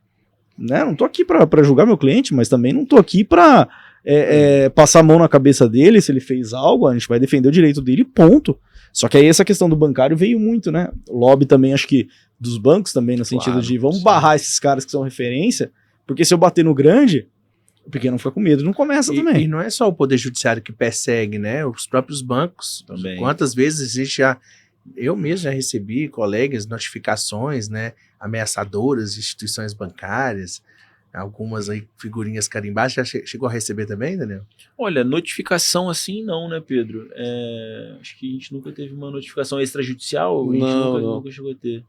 Né? Não tô aqui pra julgar meu cliente, mas também não tô aqui pra passar a mão na cabeça dele se ele fez algo, a gente vai defender o direito dele, ponto. Só que aí essa questão do bancário veio muito, né? O lobby também, acho que dos bancos também, no sentido de vamos barrar esses caras que são referência, porque se eu bater no grande, o pequeno fica com medo, não começa também. E não é só o Poder Judiciário que persegue, né? Os próprios bancos também. Quantas vezes existe eu mesmo já recebi, colegas, notificações, né, ameaçadoras de instituições bancárias, algumas aí figurinhas carimbadas. Já chegou a receber também, Daniel? Olha, notificação assim não, né, Pedro? Acho que a gente nunca teve uma notificação extrajudicial, a gente nunca chegou a ter.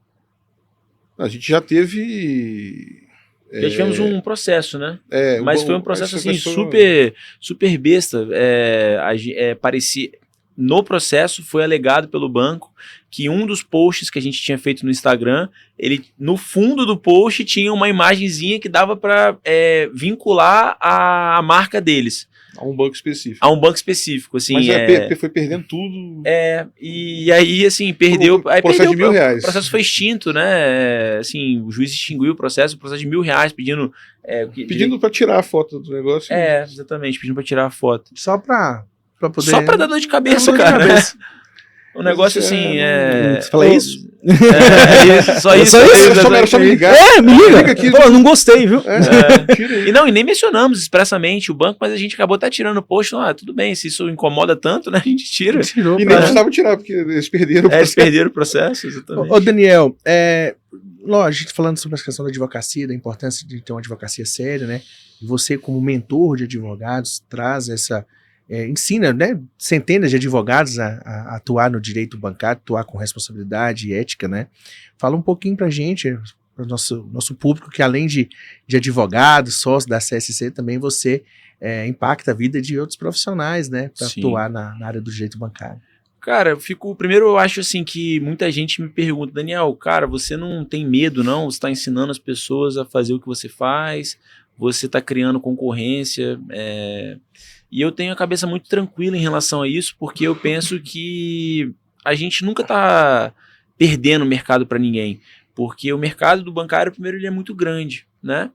A gente já teve... Já tivemos um processo, né? Mas foi um processo assim, super besta. Parecia... No processo foi alegado pelo banco que um dos posts que a gente tinha feito no Instagram, no fundo do post tinha uma imagenzinha que dava para vincular a marca deles. A um banco específico. A um banco específico, assim. Mas foi perdendo tudo. E aí, assim, perdeu... Aí processo de R$1.000. O processo foi extinto, né? Assim, o juiz extinguiu o processo de R$1.000 pedindo... Pedindo para tirar a foto do negócio. Exatamente, pedindo para tirar a foto. Só para poder... Só pra dar dor de cabeça, cara. O negócio assim Você fala isso? Só isso. Era só me ligar. Me liga. Aqui. Pô, não gostei, viu? E nem mencionamos expressamente o banco, mas a gente acabou até tirando o post. Tudo bem, se isso incomoda tanto, né? A gente tira. E nem precisava tirar, porque eles perderam o processo. Eles perderam o processo, exatamente. Ô Daniel, lógico, a gente falando sobre a questão da advocacia, da importância de ter uma advocacia séria, né? E você, como mentor de advogados, traz essa... ensina, né, centenas de advogados a atuar no direito bancário, atuar com responsabilidade e ética, né? Fala um pouquinho pra gente, para o nosso público, que além de advogado, sócio da CSC, também você impacta a vida de outros profissionais, né, para atuar na área do direito bancário. Cara, primeiro eu acho assim que muita gente me pergunta, Daniel, cara, você não tem medo não? Você está ensinando as pessoas a fazer o que você faz, você está criando concorrência, e eu tenho a cabeça muito tranquila em relação a isso, porque eu penso que a gente nunca está perdendo o mercado para ninguém, porque o mercado do bancário, primeiro, ele é muito grande, né?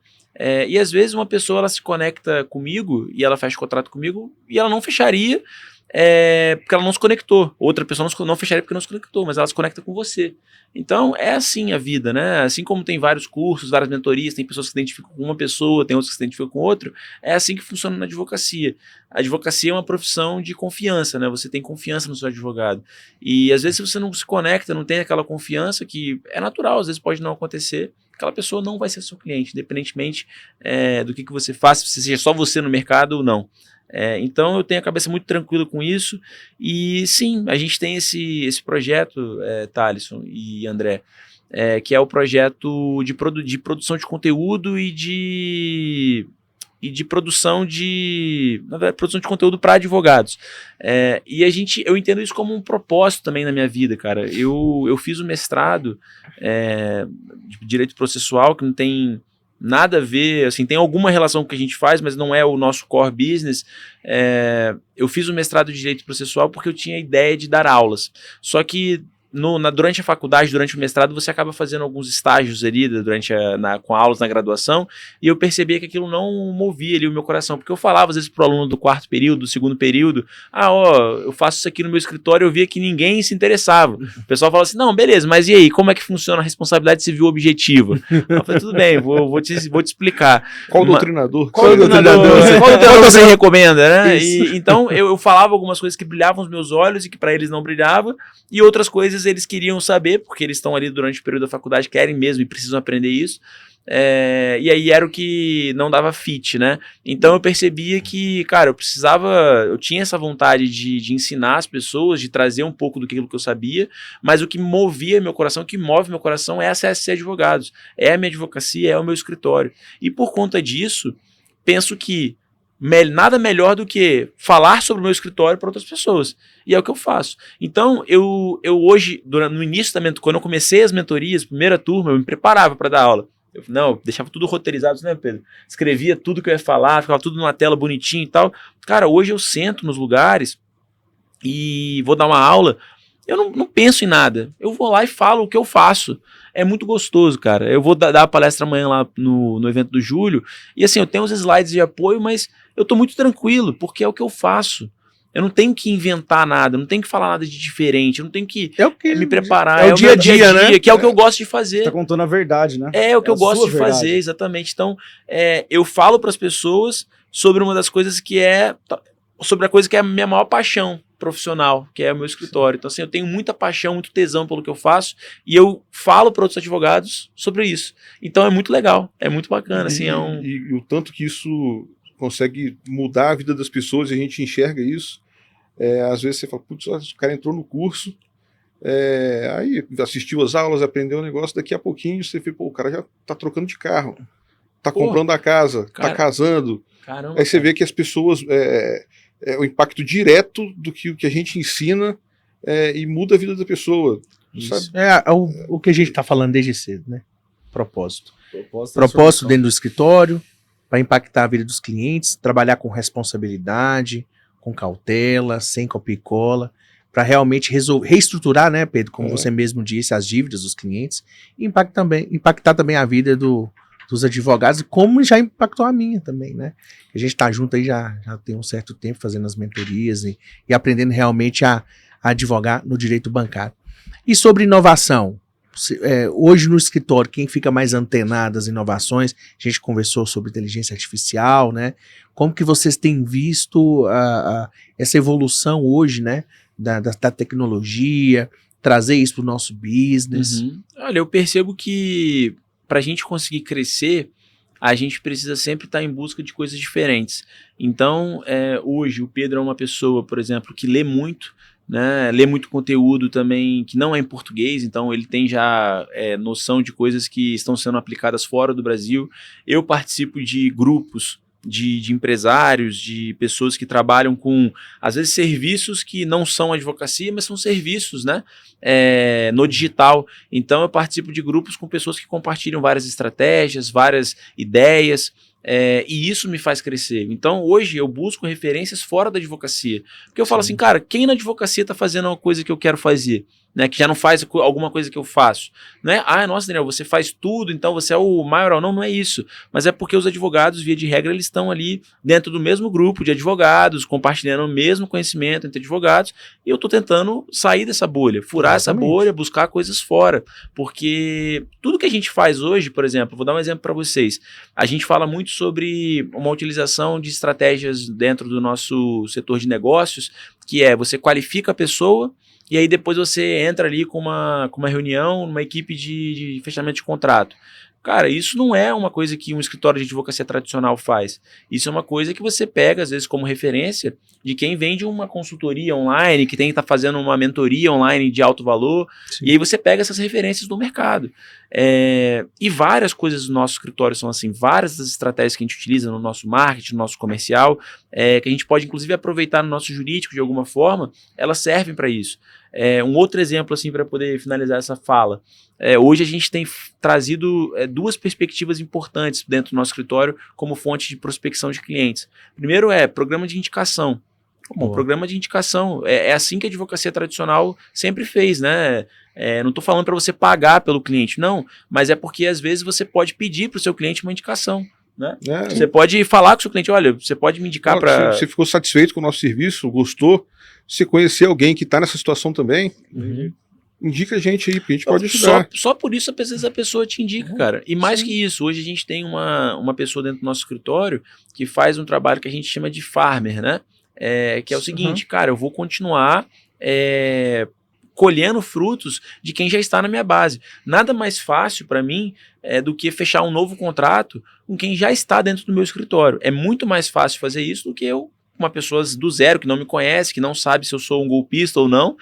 E às vezes uma pessoa ela se conecta comigo e ela faz contrato comigo e ela não fecharia porque ela não se conectou. Outra pessoa não fecharia porque não se conectou, mas ela se conecta com você. Então é assim a vida, né? Assim como tem vários cursos, várias mentorias, tem pessoas que se identificam com uma pessoa, tem outras que se identificam com outra, é assim que funciona na advocacia. A advocacia é uma profissão de confiança, né? Você tem confiança no seu advogado. E às vezes se você não se conecta, não tem aquela confiança, que é natural, às vezes pode não acontecer, aquela pessoa não vai ser seu cliente, independentemente do que você faça, se seja só você no mercado ou não. Então eu tenho a cabeça muito tranquila com isso, e sim, a gente tem esse projeto, Thalisson e André, que é o projeto de produção de conteúdo e de e de produção na verdade, produção de conteúdo para advogados. E eu entendo isso como um propósito também na minha vida, cara. Eu fiz o mestrado de direito processual, que não tem nada a ver, assim, tem alguma relação com o que a gente faz, mas não é o nosso core business. Eu fiz o mestrado de direito processual porque eu tinha a ideia de dar aulas. Só que durante a faculdade, durante o mestrado, você acaba fazendo alguns estágios ali com aulas na graduação, e eu percebia que aquilo não movia ali o meu coração, porque eu falava às vezes pro aluno do quarto período, do segundo período, eu faço isso aqui no meu escritório, eu via que ninguém se interessava. O pessoal falava assim, não, beleza, mas e aí, como é que funciona a responsabilidade civil objetiva? Eu falei, tudo bem, vou te explicar. Qual doutrinador? Qual doutrinador você recomenda, né? Então eu falava algumas coisas que brilhavam os meus olhos e que para eles não brilhava, e outras coisas eles queriam saber, porque eles estão ali durante o período da faculdade, querem mesmo e precisam aprender isso. E aí era o que não dava fit, né? Então eu percebia que, cara, eu tinha essa vontade de ensinar as pessoas, de trazer um pouco do que eu sabia, mas o que movia meu coração, o que move meu coração é a CSC Advogados, é a minha advocacia, é o meu escritório. E por conta disso, penso que nada melhor do que falar sobre o meu escritório para outras pessoas. E é o que eu faço. Então, eu hoje, no início quando eu comecei as mentorias, primeira turma, eu me preparava para dar aula. Eu deixava tudo roteirizado, né, Pedro? Escrevia tudo que eu ia falar, ficava tudo numa tela bonitinho e tal. Cara, hoje eu sento nos lugares e vou dar uma aula, eu não penso em nada. Eu vou lá e falo o que eu faço. É muito gostoso, cara. Eu vou dar a palestra amanhã lá no evento do Júlio, e assim, eu tenho os slides de apoio, mas eu tô muito tranquilo, porque é o que eu faço. Eu não tenho que inventar nada, eu não tenho que falar nada de diferente, eu não tenho que me preparar. É o dia a dia, né? Que é o que eu gosto de fazer. Você tá contando a verdade, né? É o que eu gosto de verdade. fazer, exatamente. Então, eu falo para as pessoas sobre uma das coisas sobre a coisa que é a minha maior paixão profissional, que é o meu escritório. Então, assim, eu tenho muita paixão, muito tesão pelo que eu faço, e eu falo para outros advogados sobre isso. Então, é muito legal, é muito bacana. Assim, e o tanto que isso consegue mudar a vida das pessoas, e a gente enxerga isso. Às vezes você fala, putz, o cara entrou no curso, aí assistiu as aulas, aprendeu o negócio, daqui a pouquinho você vê, o cara já tá trocando de carro, tá comprando a casa, tá casando. Caramba, aí você vê que as pessoas, o impacto direto do que a gente ensina e muda a vida da pessoa. Sabe? O que a gente tá falando desde cedo, né? Propósito Propósito dentro do escritório, para impactar a vida dos clientes, trabalhar com responsabilidade, com cautela, sem copia e cola, para realmente reestruturar, né, Pedro, como você mesmo disse, as dívidas dos clientes, e impactar também a vida dos advogados, como já impactou a minha também, né? A gente tá junto aí já tem um certo tempo fazendo as mentorias e aprendendo realmente a advogar no direito bancário. E sobre inovação, hoje no escritório, quem fica mais antenado às inovações, a gente conversou sobre inteligência artificial, né? Como que vocês têm visto essa evolução hoje, né? Da tecnologia, trazer isso para o nosso business? Uhum. Olha, eu percebo que para a gente conseguir crescer, a gente precisa sempre estar em busca de coisas diferentes. Então, hoje, o Pedro é uma pessoa, por exemplo, que lê muito, né? Lê muito conteúdo também que não é em português, então ele tem já noção de coisas que estão sendo aplicadas fora do Brasil. Eu participo de grupos de empresários, de pessoas que trabalham com, às vezes, serviços que não são advocacia, mas são serviços, né? No digital. Então eu participo de grupos com pessoas que compartilham várias estratégias, várias ideias, e isso me faz crescer. Então hoje eu busco referências fora da advocacia, porque eu falo assim, cara, quem na advocacia está fazendo uma coisa que eu quero fazer? Né, que já não faz alguma coisa que eu faço, não é, nossa, Daniel, você faz tudo, então você é o maior, não é isso, mas é porque os advogados, via de regra, eles estão ali dentro do mesmo grupo de advogados, compartilhando o mesmo conhecimento entre advogados, e eu tô tentando sair dessa bolha, furar essa bolha, buscar coisas fora, porque tudo que a gente faz hoje, por exemplo, vou dar um exemplo para vocês, a gente fala muito sobre uma utilização de estratégias dentro do nosso setor de negócios, que você qualifica a pessoa, e aí depois você entra ali com uma reunião, uma equipe de fechamento de contrato. Cara, isso não é uma coisa que um escritório de advocacia tradicional faz. Isso é uma coisa que você pega, às vezes, como referência de quem vende uma consultoria online, que está fazendo uma mentoria online de alto valor, Sim. e aí você pega essas referências do mercado. E várias coisas do nosso escritório são assim, várias das estratégias que a gente utiliza no nosso marketing, no nosso comercial, que a gente pode, inclusive, aproveitar no nosso jurídico de alguma forma, elas servem para isso. Um outro exemplo, assim, para poder finalizar essa fala. Hoje a gente tem trazido duas perspectivas importantes dentro do nosso escritório como fonte de prospecção de clientes. Primeiro programa de indicação. Bom, programa de indicação é assim que a advocacia tradicional sempre fez, né? Não estou falando para você pagar pelo cliente, não, mas é porque às vezes você pode pedir para o seu cliente uma indicação. Né? Você pode falar com o seu cliente, olha, você pode me indicar para... Você ficou satisfeito com o nosso serviço, gostou, se conhecer alguém que está nessa situação também, indica a gente aí, porque a gente pode ajudar. Só por isso, às vezes, a pessoa te indica, cara. E mais que isso, hoje a gente tem uma pessoa dentro do nosso escritório que faz um trabalho que a gente chama de farmer, né? Que é o seguinte, cara, eu vou continuar colhendo frutos de quem já está na minha base. Nada mais fácil para mim do que fechar um novo contrato com quem já está dentro do meu escritório. É muito mais fácil fazer isso do que eu, uma pessoa do zero, que não me conhece, que não sabe se eu sou um golpista ou não,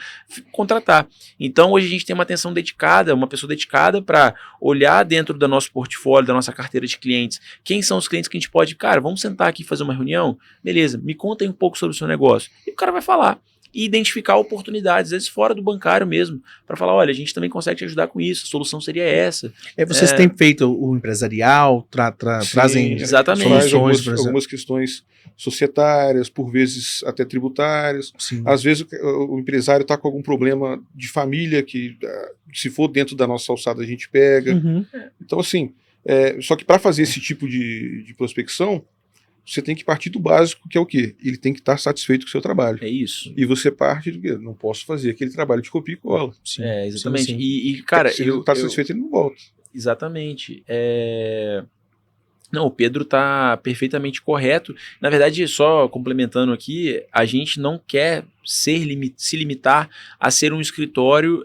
contratar. Então, hoje a gente tem uma atenção dedicada, uma pessoa dedicada para olhar dentro do nosso portfólio, da nossa carteira de clientes, quem são os clientes que a gente pode, cara, vamos sentar aqui e fazer uma reunião? Beleza, me conta aí um pouco sobre o seu negócio. E o cara vai falar. E identificar oportunidades, às vezes fora do bancário mesmo, para falar, olha, a gente também consegue te ajudar com isso, a solução seria essa. Vocês têm feito o empresarial, trazem exatamente. Soluções, algumas questões societárias, por vezes até tributárias. Sim. Às vezes o empresário está com algum problema de família, que se for dentro da nossa alçada a gente pega. Então assim, só que para fazer esse tipo de prospecção, você tem que partir do básico, que é o quê? Ele tem que estar satisfeito com o seu trabalho. É isso. E você parte do quê? Não posso fazer aquele trabalho de copia e cola. Sim, exatamente. Sim. E cara, se ele não está satisfeito, ele não volta. Exatamente. Não, o Pedro está perfeitamente correto. Na verdade, só complementando aqui, a gente não quer se limitar a ser um escritório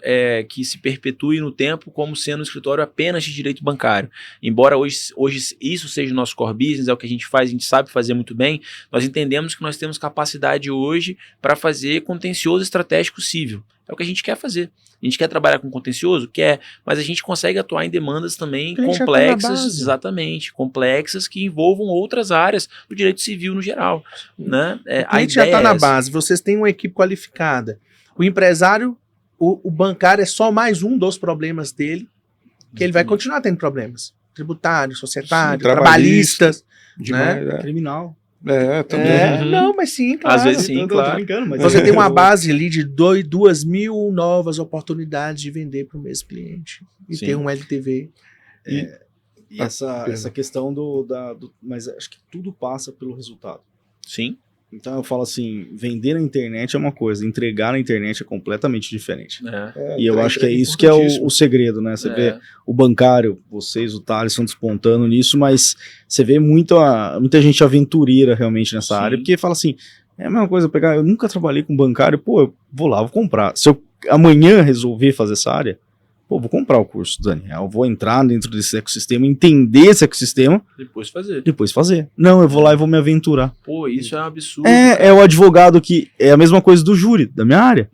que se perpetue no tempo como sendo um escritório apenas de direito bancário. Embora hoje isso seja o nosso core business, é o que a gente faz, a gente sabe fazer muito bem, nós entendemos que nós temos capacidade hoje para fazer contencioso estratégico civil. É o que a gente quer fazer. A gente quer trabalhar com contencioso? Quer, mas a gente consegue atuar em demandas também complexas, exatamente, complexas que envolvam outras áreas do direito civil no geral. Né? A gente já está na base, vocês têm uma equipe qualificada. O empresário, o bancário é só mais um dos problemas dele, que ele vai continuar tendo problemas. Tributário, societário, trabalhistas, demais, né? Criminal. Também. Não, mas sim, claro. Às vezes sim, Tô claro. brincando, mas Você tem uma base ali de 2.000 novas oportunidades de vender para o mesmo cliente. E Sim. ter um LTV. E essa questão mas acho que tudo passa pelo resultado. Sim. Então eu falo assim, vender na internet é uma coisa, entregar na internet é completamente diferente. E eu acho que é isso que é o segredo, né? Você vê o bancário, vocês, o Thales, estão despontando nisso, mas você vê muita gente aventureira realmente nessa área, porque fala assim, é a mesma coisa pegar, eu nunca trabalhei com bancário, pô, eu vou lá, vou comprar. Se eu amanhã resolver fazer essa área, pô, vou comprar o curso do Daniel, vou entrar dentro desse ecossistema, entender esse ecossistema, depois fazer. Não, eu vou lá e vou me aventurar. Pô, isso é um absurdo. É o advogado que é a mesma coisa do júri, da minha área.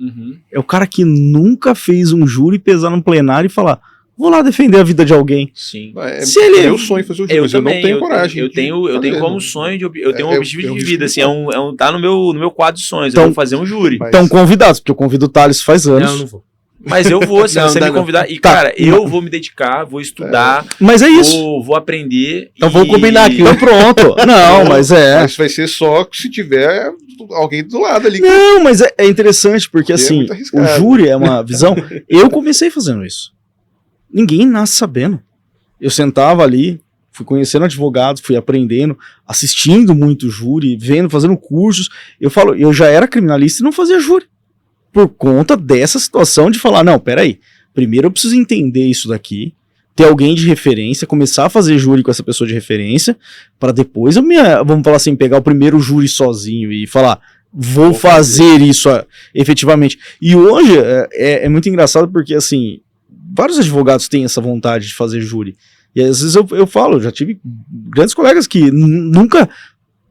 É o cara que nunca fez um júri pesar no plenário e falar, vou lá defender a vida de alguém. Sim. Se ele Meu sonho fazer o júri, mas eu não tenho coragem. Eu tenho como sonho, eu tenho um objetivo de vida, assim, tá no meu quadro de sonhos, Então, eu vou fazer um júri. Então convidados, porque eu convido o Thales faz anos. Não, não vou. Mas eu vou, se você me convidar. E, cara, Tá. eu vou me dedicar, vou estudar, Mas é isso. vou aprender. Então vamos combinar aqui. Então pronto. Não, mas Mas vai ser só se tiver alguém do lado ali. Não, mas é interessante, porque É assim, muito arriscado. o júri é uma visão. Eu comecei fazendo isso. Ninguém nasce sabendo. Eu sentava ali, fui conhecendo advogados, fui aprendendo, assistindo muito júri, vendo, fazendo cursos. Eu já era criminalista e não fazia júri. Por conta dessa situação de falar, não, peraí, primeiro eu preciso entender isso daqui, ter alguém de referência, começar a fazer júri com essa pessoa de referência, para depois vamos falar assim, pegar o primeiro júri sozinho e falar, vou fazer isso efetivamente. E hoje é muito engraçado porque, assim, vários advogados têm essa vontade de fazer júri. E às vezes eu falo, já tive grandes colegas que nunca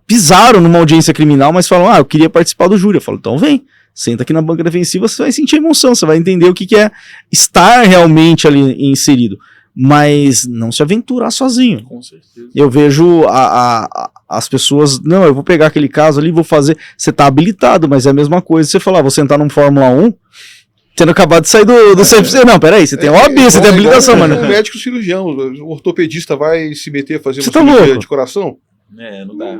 pisaram numa audiência criminal, mas falam, eu queria participar do júri. Eu falo, então vem, senta aqui na banca defensiva, você vai sentir a emoção, você vai entender o que é estar realmente ali inserido. Mas não se aventurar sozinho. Com certeza. Eu vejo as pessoas, não, eu vou pegar aquele caso ali, vou fazer, você tá habilitado, mas é a mesma coisa, você falar, vou sentar num Fórmula 1, tendo acabado de sair do CFC, não, peraí, você tem OAB, você tem habilitação, mano. O médico cirurgião, o ortopedista vai se meter a fazer Você uma tá cirurgia louco? de coração? Não dá.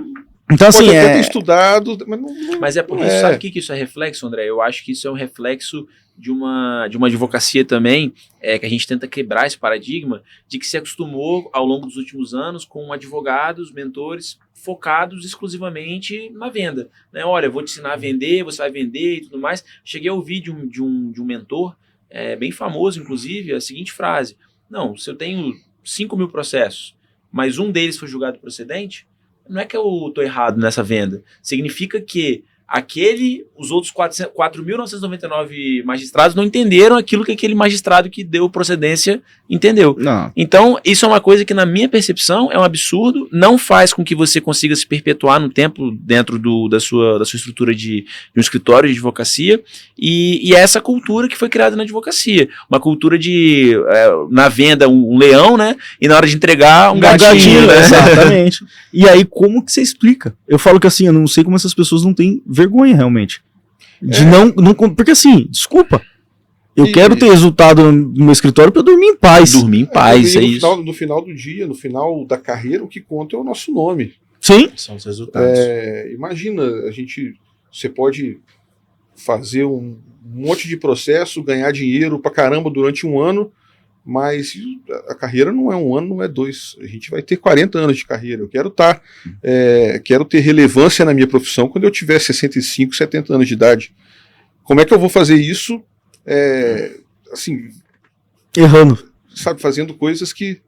Então assim, Pode até ter estudado, mas não... Mas é porque, sabe o que isso é reflexo, André? Eu acho que isso é um reflexo de uma advocacia também, que a gente tenta quebrar esse paradigma de que se acostumou ao longo dos últimos anos com advogados, mentores focados exclusivamente na venda, né? Olha, eu vou te ensinar a vender, você vai vender e tudo mais. Cheguei a ouvir de um mentor, bem famoso inclusive, a seguinte frase: não, se eu tenho 5.000 processos, mas um deles foi julgado procedente, não é que eu estou errado nessa venda. Significa que os outros 4.999 magistrados não entenderam aquilo que aquele magistrado que deu procedência entendeu. não. Então, isso é uma coisa que, na minha percepção, é um absurdo, não faz com que você consiga se perpetuar no tempo dentro da sua estrutura de um escritório de advocacia, e é essa cultura que foi criada na advocacia. Uma cultura de, na venda, um leão, né? E na hora de entregar, um gatinho, né? Exatamente. E aí, como que você explica? Eu falo que assim, eu não sei como essas pessoas não têm vergonha realmente. De não. Porque assim, desculpa. Eu quero ter resultado no meu escritório para dormir em paz. Dormir em paz, no isso. No final do dia, no final da carreira, o que conta é o nosso nome. Sim. São os resultados. Imagina, você pode fazer um monte de processo, ganhar dinheiro pra caramba durante um ano, mas a carreira não é um ano, não é 2. A gente vai ter 40 anos de carreira. Eu quero ter relevância na minha profissão quando eu tiver 65, 70 anos de idade. Como é que eu vou fazer isso? Assim, Errando. sabe, fazendo coisas que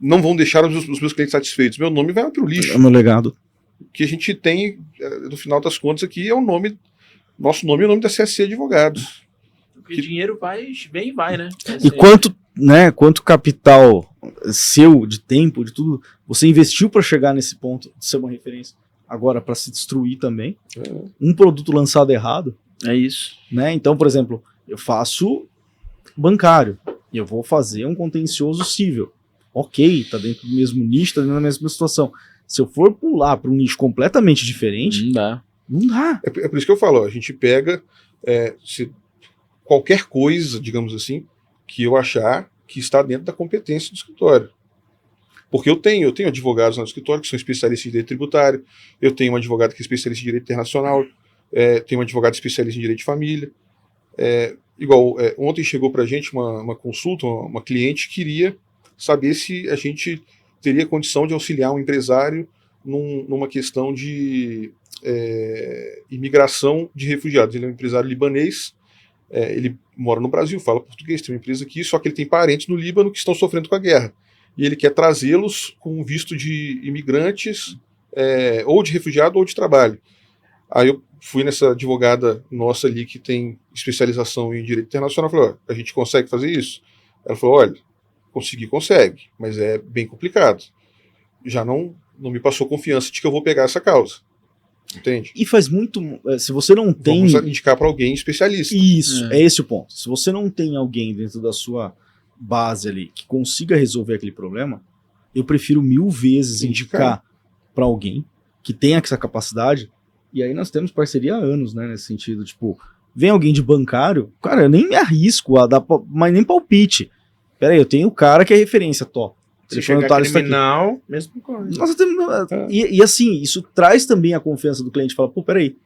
não vão deixar os meus clientes satisfeitos. Meu nome vai para o lixo. É o meu legado. O que a gente tem, no final das contas, aqui é o nome, nosso nome é o nome da CSC Advogados. Porque dinheiro vem e vai, né? E quanto capital seu, de tempo, de tudo, você investiu para chegar nesse ponto de ser uma referência. Agora, para se destruir também. Um produto lançado errado. É isso. Né? Então, por exemplo, eu faço bancário e eu vou fazer um contencioso cível. Ok, tá dentro do mesmo nicho, tá dentro da mesma situação. Se eu for pular para um nicho completamente diferente, Não dá. não dá. É por isso que eu falo, ó, a gente pega qualquer coisa, digamos assim, que eu achar que está dentro da competência do escritório. Porque eu tenho advogados no escritório que são especialistas em direito tributário, eu tenho um advogado que é especialista em direito internacional, tenho um advogado especialista em direito de família. Ontem chegou para a gente uma consulta, uma cliente queria saber se a gente teria condição de auxiliar um empresário numa questão de imigração de refugiados. Ele é um empresário libanês, ele mora no Brasil, fala português, tem uma empresa aqui, só que ele tem parentes no Líbano que estão sofrendo com a guerra. E ele quer trazê-los com visto de imigrantes, ou de refugiado ou de trabalho. Aí eu fui nessa advogada nossa ali que tem especialização em direito internacional, falei, ó, a gente consegue fazer isso? Ela falou, olha, consegue, mas é bem complicado. Já não me passou confiança de que eu vou pegar essa causa. Entende? E faz muito... Se você não tem... Vamos indicar para alguém especialista. Isso, é esse o ponto. Se você não tem alguém dentro da sua base ali que consiga resolver aquele problema, eu prefiro 1000 vezes indicar para alguém que tenha essa capacidade. E aí nós temos parceria há anos, né, nesse sentido. Tipo, vem alguém de bancário, cara, eu nem me arrisco a dar, mas nem palpite. Pera aí, eu tenho o cara que é referência, top. Se chegar criminal, mesmo coisa. Nossa, e assim, isso traz também a confiança do cliente. Fala, pô, peraí,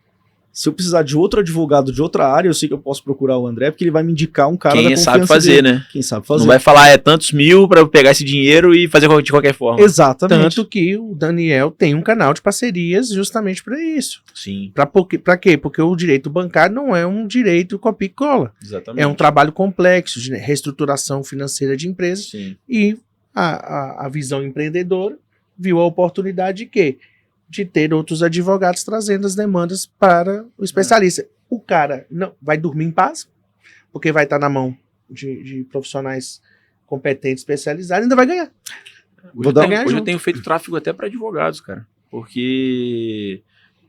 se eu precisar de outro advogado de outra área, eu sei que eu posso procurar o André, porque ele vai me indicar um cara da confiança sabe fazer, dele. né? Quem sabe fazer. Não vai falar, tantos mil pra eu pegar esse dinheiro e fazer de qualquer forma. Exatamente. Tanto que o Daniel tem um canal de parcerias justamente para isso. Sim. Pra quê? Porque o direito bancário não é um direito copia e cola. Exatamente. É um trabalho complexo de reestruturação financeira de empresas. Sim. E a visão empreendedora viu a oportunidade de quê? De ter outros advogados trazendo as demandas para o especialista. O cara não vai dormir em paz, porque vai estar na mão de profissionais competente, especializado, ainda vai ganhar. Hoje eu tenho feito tráfego até para advogados, cara, porque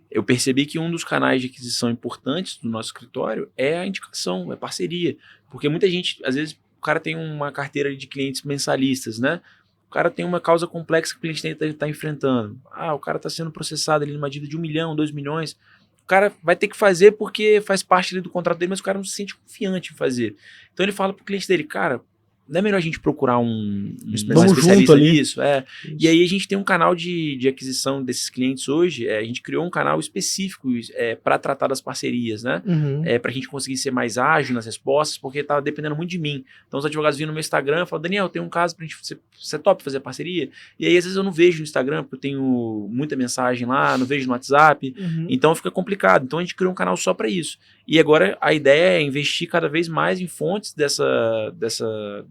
eu percebi que um dos canais de aquisição importantes do nosso escritório é a indicação, é parceria, porque muita gente, às vezes, o cara tem uma carteira de clientes mensalistas, né? O cara tem uma causa complexa que o cliente está enfrentando. O cara está sendo processado ali numa dívida de 1 milhão, 2 milhões. O cara vai ter que fazer porque faz parte ali do contrato dele, mas o cara não se sente confiante em fazer. Então ele fala pro cliente dele, cara, não é melhor a gente procurar um especialista nisso? E aí a gente tem um canal de aquisição desses clientes hoje, a gente criou um canal específico para tratar das parcerias, né? Para a gente conseguir ser mais ágil nas respostas, porque estava dependendo muito de mim. Então os advogados vinham no meu Instagram e falavam, Daniel, tem um caso para a gente, você top fazer parceria? E aí às vezes eu não vejo no Instagram, porque eu tenho muita mensagem lá, não vejo no WhatsApp, então fica complicado. Então a gente criou um canal só para isso. E agora a ideia é investir cada vez mais em fontes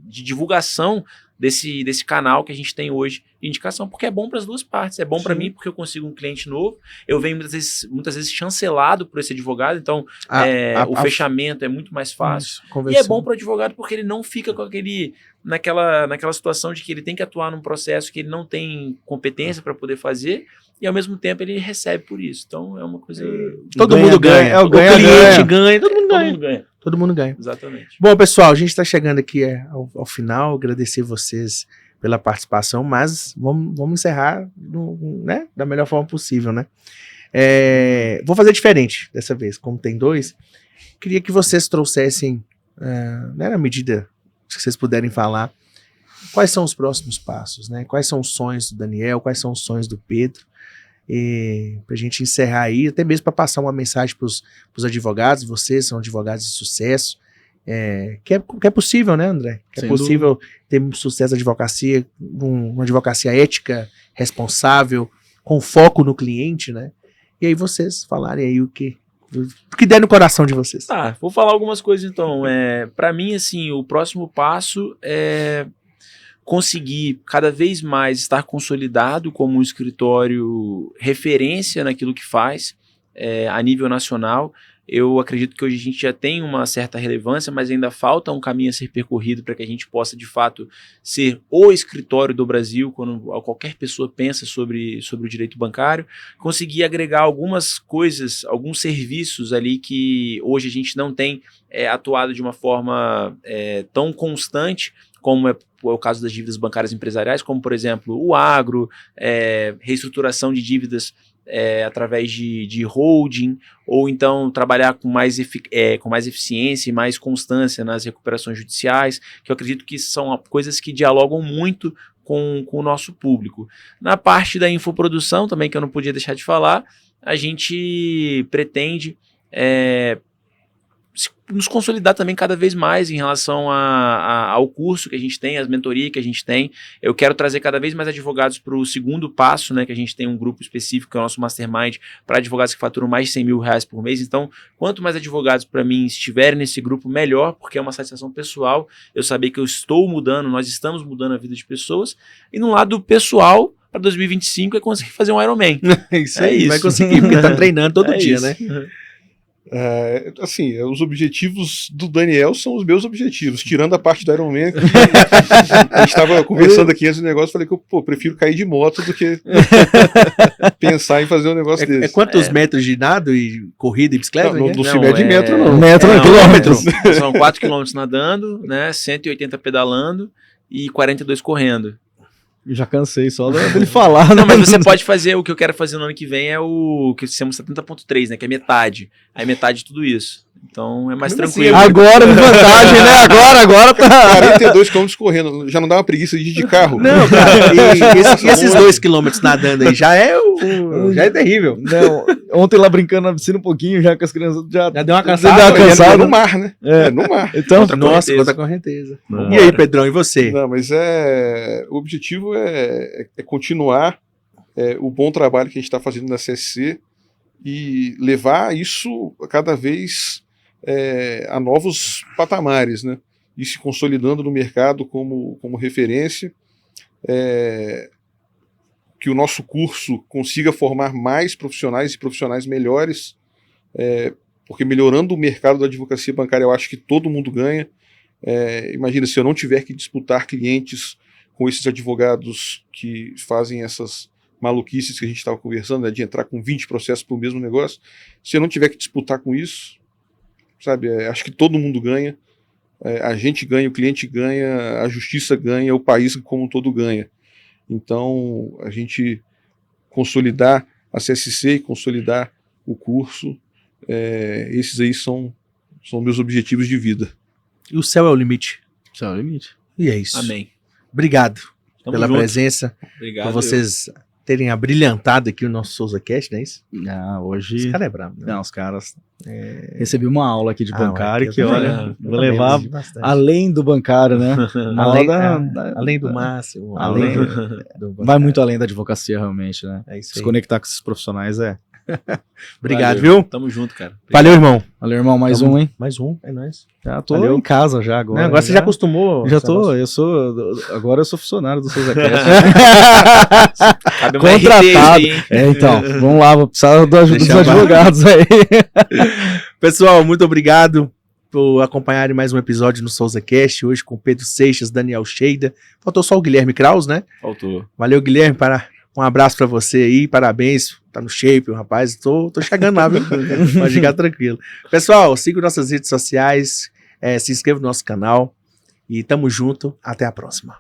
de divulgação desse canal que a gente tem hoje de indicação, porque é bom para as duas partes. É bom para mim porque eu consigo um cliente novo, eu venho muitas vezes chancelado por esse advogado, então o fechamento é muito mais fácil. E é bom para o advogado porque ele não fica com naquela situação de que ele tem que atuar num processo que ele não tem competência para poder fazer, e ao mesmo tempo ele recebe por isso. Então é uma coisa... Todo mundo ganha. O cliente ganha, todo mundo ganha. Todo mundo ganha. Exatamente. Bom, pessoal, a gente está chegando aqui ao final. Agradecer vocês pela participação, mas vamos encerrar da melhor forma possível, né? Vou fazer diferente dessa vez, como tem dois. Queria que vocês trouxessem, na medida que vocês puderem falar, quais são os próximos passos, né? Quais são os sonhos do Daniel, quais são os sonhos do Pedro, para a gente encerrar aí, até mesmo para passar uma mensagem para os advogados. Vocês são advogados de sucesso, que é possível, né, André? Que é possível ter sucesso na advocacia, uma advocacia ética, responsável, com foco no cliente, né? E aí vocês falarem aí o que der no coração de vocês. Vou falar algumas coisas então. Para mim, assim, o próximo passo é conseguir cada vez mais estar consolidado como um escritório referência naquilo que faz a nível nacional. Eu acredito que hoje a gente já tem uma certa relevância, mas ainda falta um caminho a ser percorrido para que a gente possa, de fato, ser o escritório do Brasil, quando qualquer pessoa pensa sobre o direito bancário, conseguir agregar algumas coisas, alguns serviços ali que hoje a gente não tem atuado de uma forma tão constante, como é o caso das dívidas bancárias empresariais, como, por exemplo, o agro, reestruturação de dívidas através de holding, ou então trabalhar com mais eficiência e mais constância nas recuperações judiciais, que eu acredito que são coisas que dialogam muito com o nosso público. Na parte da infoprodução também, que eu não podia deixar de falar, a gente pretende nos consolidar também cada vez mais em relação ao curso que a gente tem, as mentorias que a gente tem. Eu quero trazer cada vez mais advogados para o segundo passo, né, que a gente tem um grupo específico, que é o nosso Mastermind, para advogados que faturam mais de 100 mil reais por mês. Então, quanto mais advogados para mim estiverem nesse grupo, melhor, porque é uma satisfação pessoal, eu saber que eu estou mudando, nós estamos mudando a vida de pessoas. E no lado pessoal, para 2025 é conseguir fazer um Ironman. Isso aí, vai conseguir, porque tá treinando todo dia, né? Assim, os objetivos do Daniel são os meus objetivos, tirando a parte do Ironman. A gente estava conversando aqui antes do negócio, falei que eu prefiro cair de moto do que pensar em fazer um negócio desse. Quantos metros de nado e corrida e bicicleta? Não se mede metro, não. Quilômetro. São 4 quilômetros nadando, né, 180 pedalando e 42 correndo. Já cansei só dele falar. Não, mas você pode fazer, o que eu quero fazer no ano que vem é o que se chama 70.3, né, que é metade. Aí metade de tudo isso. Então é mais tranquilo. Agora de vantagem, né? Agora tá. 42 km correndo, já não dá uma preguiça de ir de carro. Não, cara, e esses 2 quilômetros nadando aí já é terrível. Não, ontem lá brincando na piscina um pouquinho, já com as crianças já deu uma cansada. É no mar, né? É no mar. Então, outra correnteza. E aí, Pedrão, e você? Não, mas o objetivo é continuar o bom trabalho que a gente está fazendo na CSC e levar isso cada vez a novos patamares, né? E se consolidando no mercado como referência, que o nosso curso consiga formar mais profissionais e profissionais melhores, porque melhorando o mercado da advocacia bancária eu acho que todo mundo ganha. Imagina, se eu não tiver que disputar clientes com esses advogados que fazem essas maluquices que a gente estava conversando, né, de entrar com 20 processos para o mesmo negócio, se eu não tiver que disputar com isso, sabe, acho que todo mundo ganha, a gente ganha, o cliente ganha, a justiça ganha, o país como um todo ganha. Então, a gente consolidar a CSC e consolidar o curso, esses aí são meus objetivos de vida. E o céu é o limite. Isso é o limite. E é isso. Amém. Obrigado Tamo pela junto. presença, Obrigado. por vocês terem abrilhantado aqui o nosso SouzaCast, não é isso? Hoje... Esse cara é brabo, né? Não, os caras... Recebi uma aula aqui de bancário mas que, eu olha, também, vou eu levar também bastante. além do bancário, né? Uma Além, aula além do máximo. além vai muito além da advocacia, realmente, né? É isso Se aí. conectar com esses profissionais Obrigado, Valeu. viu? Tamo junto, cara. Valeu, irmão. Valeu, irmão, mais Tamo- um, hein? Mais um, é nóis. Já tô Valeu. em casa já agora. Agora você já acostumou? Já essa tô, nossa- agora eu sou funcionário do SouzaCast. Cabe uma Contratado. RT aí, hein? Então, vamos lá, vou precisar da ajuda dos Deixa eu- advogados aí. Pessoal, muito obrigado por acompanharem mais um episódio no SouzaCast, hoje com Pedro Seixas, Daniel Sheida. Faltou só o Guilherme Kraus, né? Faltou. Valeu, Guilherme, um abraço pra você aí, parabéns, tá no shape, rapaz, tô chegando lá, viu? Pode ficar tranquilo. Pessoal, siga nossas redes sociais, se inscreva no nosso canal e tamo junto, até a próxima.